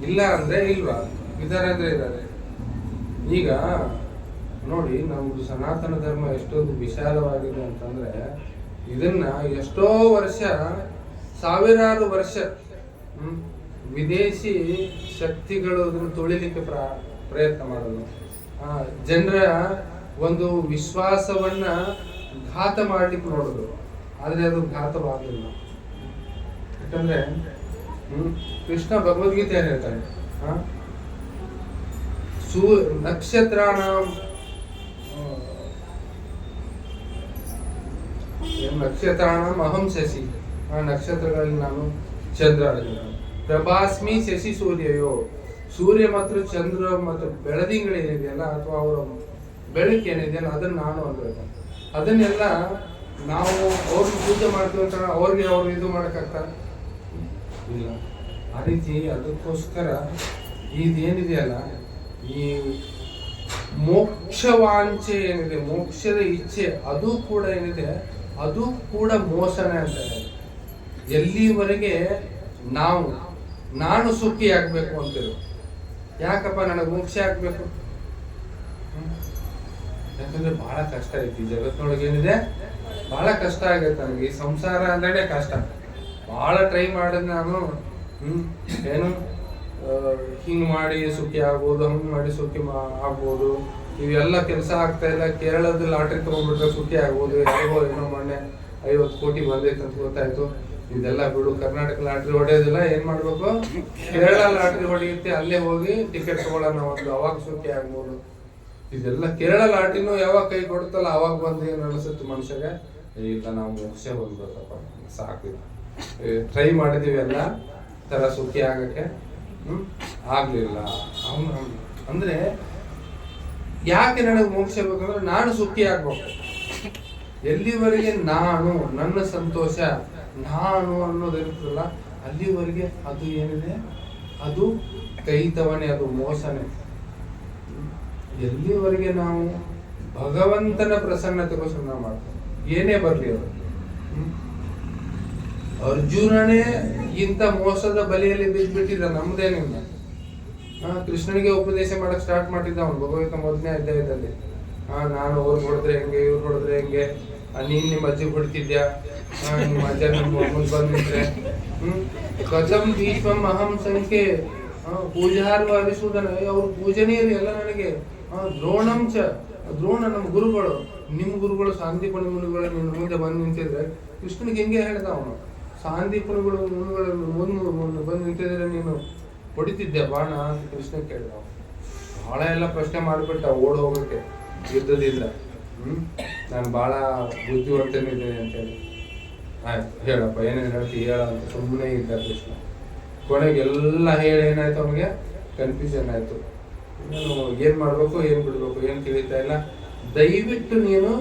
ಇಲ್ಲ ಅಂದ್ರೆ ಇಲ್ವಾ, ಇದಾರೆ ಅಂದ್ರೆ ಇದಾರೆ. ಈಗ ನೋಡಿ, ನಮ್ದು ಸನಾತನ ಧರ್ಮ ಎಷ್ಟೊಂದು ವಿಶಾಲವಾಗಿದೆ ಅಂತಂದ್ರೆ, ಇದನ್ನ ಎಷ್ಟೋ ವರ್ಷ, ಸಾವಿರಾರು ವರ್ಷ ವಿದೇಶಿ ಶಕ್ತಿಗಳು ಅದನ್ನು ತುಳಿಲಿಕ್ಕೆ ಪ್ರಯತ್ನ ಮಾಡೋದು, ಜನರ ಒಂದು ವಿಶ್ವಾಸವನ್ನ ಘಾತ ಮಾಡ್ಲಿಕ್ಕೆ ನೋಡೋದು. ಆದ್ರೆ ಅದು ಘಾತವಾಗಲಿಲ್ಲ. ಯಾಕಂದ್ರೆ ಕೃಷ್ಣ ಭಗವದ್ಗೀತೆ ಏನ್ ಹೇಳ್ತಾನೆ, ನಕ್ಷತ್ರಾಣಂ ಅಹಂ ಶಶಿ, ನಕ್ಷತ್ರಗಳಲ್ಲಿ ನಾನು ಚಂದ್ರ, ಪ್ರಭಾಸ್ಮಿ ಶಶಿ ಸೂರ್ಯಯೋ, ಸೂರ್ಯ ಮತ್ತು ಚಂದ್ರ ಮತ್ತು ಬೆಳದಿಂಗಳೇನಿದೆಯಲ್ಲ, ಅಥವಾ ಅವರ ಬೆಳಕು ಏನಿದೆಯಲ್ಲ ಅದನ್ನ ನಾನು ಅನ್ಬೇಕು. ಅದನ್ನೆಲ್ಲ ನಾವು ಅವ್ರಿಗೆ ಪೂಜೆ ಮಾಡ್ತೀವಿ ಅಂತ ಅವ್ರಿಗೆ ಅವ್ರು ಇದು ಮಾಡಕ್ಕಾಗ್ತಾರ ಇಲ್ಲ. ಆ ರೀತಿ ಅದಕ್ಕೋಸ್ಕರ ಇದೇನಿದೆಯಲ್ಲ, ಈ ಮೋಕ್ಷವಾಂಚೆ ಏನಿದೆ, ಮೋಕ್ಷದ ಇಚ್ಛೆ, ಅದು ಕೂಡ ಏನಿದೆ, ಅದು ಕೂಡ ಮೋಸನೇ ಅಂತ ಹೇಳಿ. ಎಲ್ಲಿವರೆಗೆ ನಾನು ಸುಖಿ ಆಗ್ಬೇಕು ಅಂತಿರು. ಯಾಕಪ್ಪ ನನಗೆ ಮೋಕ್ಷ ಆಗ್ಬೇಕು? ಯಾಕಂದ್ರೆ ಬಹಳ ಕಷ್ಟ ಐತಿ ಜಗತ್ತಿನೊಳಗೆ, ಏನಿದೆ ಬಹಳ ಕಷ್ಟ ಆಗೈತೆ ನನಗೆ. ಈ ಸಂಸಾರ ಅಂದ್ರೆ ಕಷ್ಟ. ಬಹಳ ಟ್ರೈ ಮಾಡಿದ್ ನಾನು, ಏನು ಹಿಂಗ್ ಮಾಡಿ ಸುಖಿ ಆಗ್ಬೋದು, ಹಂಗ್ ಮಾಡಿ ಸುಖಿ ಆಗ್ಬೋದು, ಇವೆಲ್ಲ ಕೆಲಸ ಆಗ್ತಾ ಇಲ್ಲ. ಕೇರಳದ ಲಾಟ್ರಿ ತಗೊಂಡ್ಬಿಟ್ರೆ ಸುಖಿ ಆಗ್ಬೋದು, ಯಾರಿಗೋ ಏನೋ ಮೊನ್ನೆ 50 ಕೋಟಿ ಬಂದೈತೆ ಅಂತ ಗೊತ್ತಾಯ್ತು. ಇದೆಲ್ಲ ಬಿಡು, ಕರ್ನಾಟಕ ಲಾಟ್ರಿ ಹೊಡೆಯೋದಿಲ್ಲ, ಏನ್ ಮಾಡ್ಬೇಕು, ಕೇರಳ ಲಾಟ್ರಿ ಹೊಡೆಯುತ್ತೆ, ಅಲ್ಲೇ ಹೋಗಿ ಟಿಕೆಟ್ ತಗೊಳ್ಳೋಣ ಒಂದು, ಅವಾಗ ಸುಖಿ ಆಗ್ಬೋದು. ಇದೆಲ್ಲ ಕೇರಳ ಲಾಟ್ರಿನೂ ಯಾವಾಗ ಕೈ ಕೊಡುತ್ತಲ್ಲ ಅವಾಗ ಬಂದು ಏನು ಅನಿಸುತ್ತೆ ಮನುಷ್ಯಗೆ, ಇಲ್ಲ ನಾವು ಮೋಕ್ಷ ಬಂದ್ಬೇಕಪ್ಪ, ಸಾಕು, ಟ್ರೈ ಮಾಡಿದೀವಿ ಎಲ್ಲ ತರ ಸುಖಿ ಆಗಕ್ಕೆ, ಆಗ್ಲಿಲ್ಲ. ಅವನು ಅಂದ್ರೆ ಯಾಕೆ ನನಗೆ ಮೋಕ್ಷ ಬೇಕಂದ್ರೆ ನಾನು ಸುಖಿ ಆಗ್ಬೇಕು. ಎಲ್ಲಿವರೆಗೆ ನಾನು, ನನ್ನ ಸಂತೋಷ ನಾನು ಅನ್ನೋದಿರ್ತದಲ್ಲ, ಅಲ್ಲಿವರೆಗೆ ಅದು ಏನಿದೆ, ಅದು ಕೈತವನೇ, ಅದು ಮೋಸನೇ. ಎಲ್ಲಿವರೆಗೆ ನಾವು ಭಗವಂತನ ಪ್ರಸನ್ನತೆಗೋಸ್ಕರ ನಾವು ಮಾಡ್ತೇವೆ, ಏನೇ ಬರ್ಲಿ ಅವರು. ಅರ್ಜುನನೇ ಇಂಥ ಮೋಸದ ಬಲಿಯಲ್ಲಿ ಬಿದ್ದುಬಿಟ್ಟಿದ್ದ, ನಮ್ದೇನಿಲ್ಲ. ಕೃಷ್ಣನಿಗೆ ಉಪದೇಶ ಮಾಡಕ್ ಸ್ಟಾರ್ಟ್ ಮಾಡಿದ್ದ ಅವನು ಭಗವದ್ಗೀತೆ 1ನೇ ಅಧ್ಯಾಯದಲ್ಲಿ. ನಾನು ಅವ್ರು ಹೊಡೆದ್ರೆ ಹೆಂಗೆ, ಇವ್ರು ಹೊಡೆದ್ರೆ ಹೆಂಗೆ, ನೀನ್ ನಿಮ್ಮ ಅಜ್ಜಿ ಹೊಡಿತಿದ್ಯಾ, ನಿಮ್ಮ ಅಜ್ಜ ನಮ್ಮ ಮುಂದೆ ಬಂದಿದ್ರೆ, ಕಥಂ ದೀಪಂ ಅಹಂ ಸಂಖ್ಯೆ ಪೂಜಾರ್ವ ಅರಿಸುವುದನ, ಅವ್ರು ಪೂಜನೀಯರು ಎಲ್ಲ ನನಗೆ. ದ್ರೋಣ ನಮ್ಮ ಗುರುಗಳು, ನಿಮ್ಮ ಗುರುಗಳು ಸಾಂದೀಪನ ಮುನಿಗಳು ನಿನ್ನ ಮುಂದೆ ಬಂದು ನಿಂತಿದ್ರೆ, ಕೃಷ್ಣನಿಗೆ ಹೆಂಗೆ ಹೇಳ್ದ ಅವನು, ಸಾಂದೀಪನಿಗಳು ಮುಂದೆ ಬಂದು ನಿಂತಿದ್ರೆ ನೀನು ಹೊಡಿತಿದ್ದೆ ಬಾಣ ಅಂತ ಕೃಷ್ಣ ಕೇಳಿದ. ಬಹಳ ಎಲ್ಲ ಪ್ರಶ್ನೆ ಮಾಡಿಬಿಟ್ಟ ಓಡ್ ಹೋಗಕ್ಕೆ ಯುದ್ಧದಿಂದ. ನಾನು ಬಹಳ ಬುದ್ಧಿವಂತನಿದ್ದೇನೆ ಅಂತೇಳಿ. ಆಯ್ತು ಹೇಳಪ್ಪ, ಏನೇನು ಹೇಳ್ತಿ ಹೇಳ ಅಂತ ಸುಮ್ಮನೆ ಇದ್ದ ಕೃಷ್ಣ. ಕೊನೆಗೆ ಎಲ್ಲ ಹೇಳಿ ಏನಾಯ್ತು, ಅವನಿಗೆ ಕನ್ಫ್ಯೂಷನ್ ಆಯ್ತು. ನಾನು ಏನ್ ಮಾಡ್ಬೇಕು, ಏನ್ ಬಿಡ್ಬೇಕು, ಏನ್ ತಿಳಿತಾ ಇಲ್ಲ. ದಯವಿಟ್ಟು ನೀನು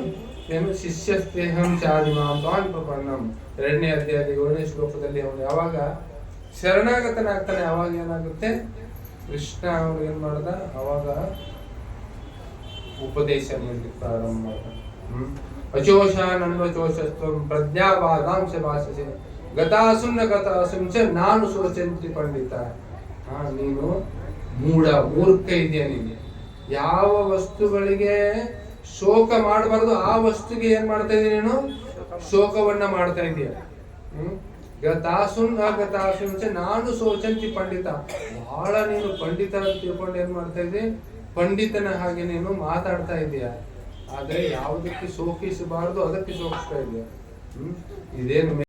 ಏನು ಶಿಷ್ಯಸ್ತೇಹಂ ಚಾದಿಮಾಂ ತ್ವಾಂ ಪ್ರಪನ್ನಂ 2ನೇ ಅಧ್ಯಾಯದ 7ನೇ ಶ್ಲೋಕದಲ್ಲಿ ಅವನು ಯಾವಾಗ ಶರಣಾಗತನಾಗ್ತಾನೆ, ಅವಾಗ ಏನಾಗುತ್ತೆ, ಕೃಷ್ಣ ಅವ್ರು ಏನ್ ಮಾಡ್ದ, ಅವಾಗ ಉಪದೇಶ ಪ್ರಾರಂಭ ಮಾಡ್ದ. ಅಚೋಷಾನನ್ವಚೋಷಸ್ತ್ವಂ ಪ್ರಜ್ಞಾವಾದಾಂಶ ಭಾಷಸೆ ಗತಾಸುನ್ನ ಗತಾಸುಂಚ ನಾನು ಸೋಚಂತಿ ಪಂಡಿತ. ನೀನು ಮೂರ್ಖ ಇದೆಯಾ ನೀನು. ಯಾವ ವಸ್ತುಗಳಿಗೆ ಶೋಕ ಮಾಡಬಾರ್ದು ಆ ವಸ್ತುಗೆ ಏನ್ ಮಾಡ್ತಾ ಇದೀಯ ನೀನು, ಶೋಕವನ್ನ ಮಾಡ್ತಾ ಇದೀಯ. ಗತಾಸುನ್ ಅಗತಾಸುಂಚ ನಾನು ಸೋಚಂತಿ ಪಂಡಿತ. ಬಹಳ ನೀನು ಪಂಡಿತ ಅಂತ ತಿಳ್ಕೊಂಡು ಏನ್ ಮಾಡ್ತಾ ಇದ್ದೀಯ, ಪಂಡಿತನ ಹಾಗೆ ನೀನು ಮಾತಾಡ್ತಾ ಇದೀಯ. ಆದ್ರೆ ಯಾವುದಕ್ಕೆ ಶೋಕಿಸಬಾರ್ದು ಅದಕ್ಕೆ ಶೋಕಿಸ್ತಾ ಇದೆಯಾ. ಇದೇನು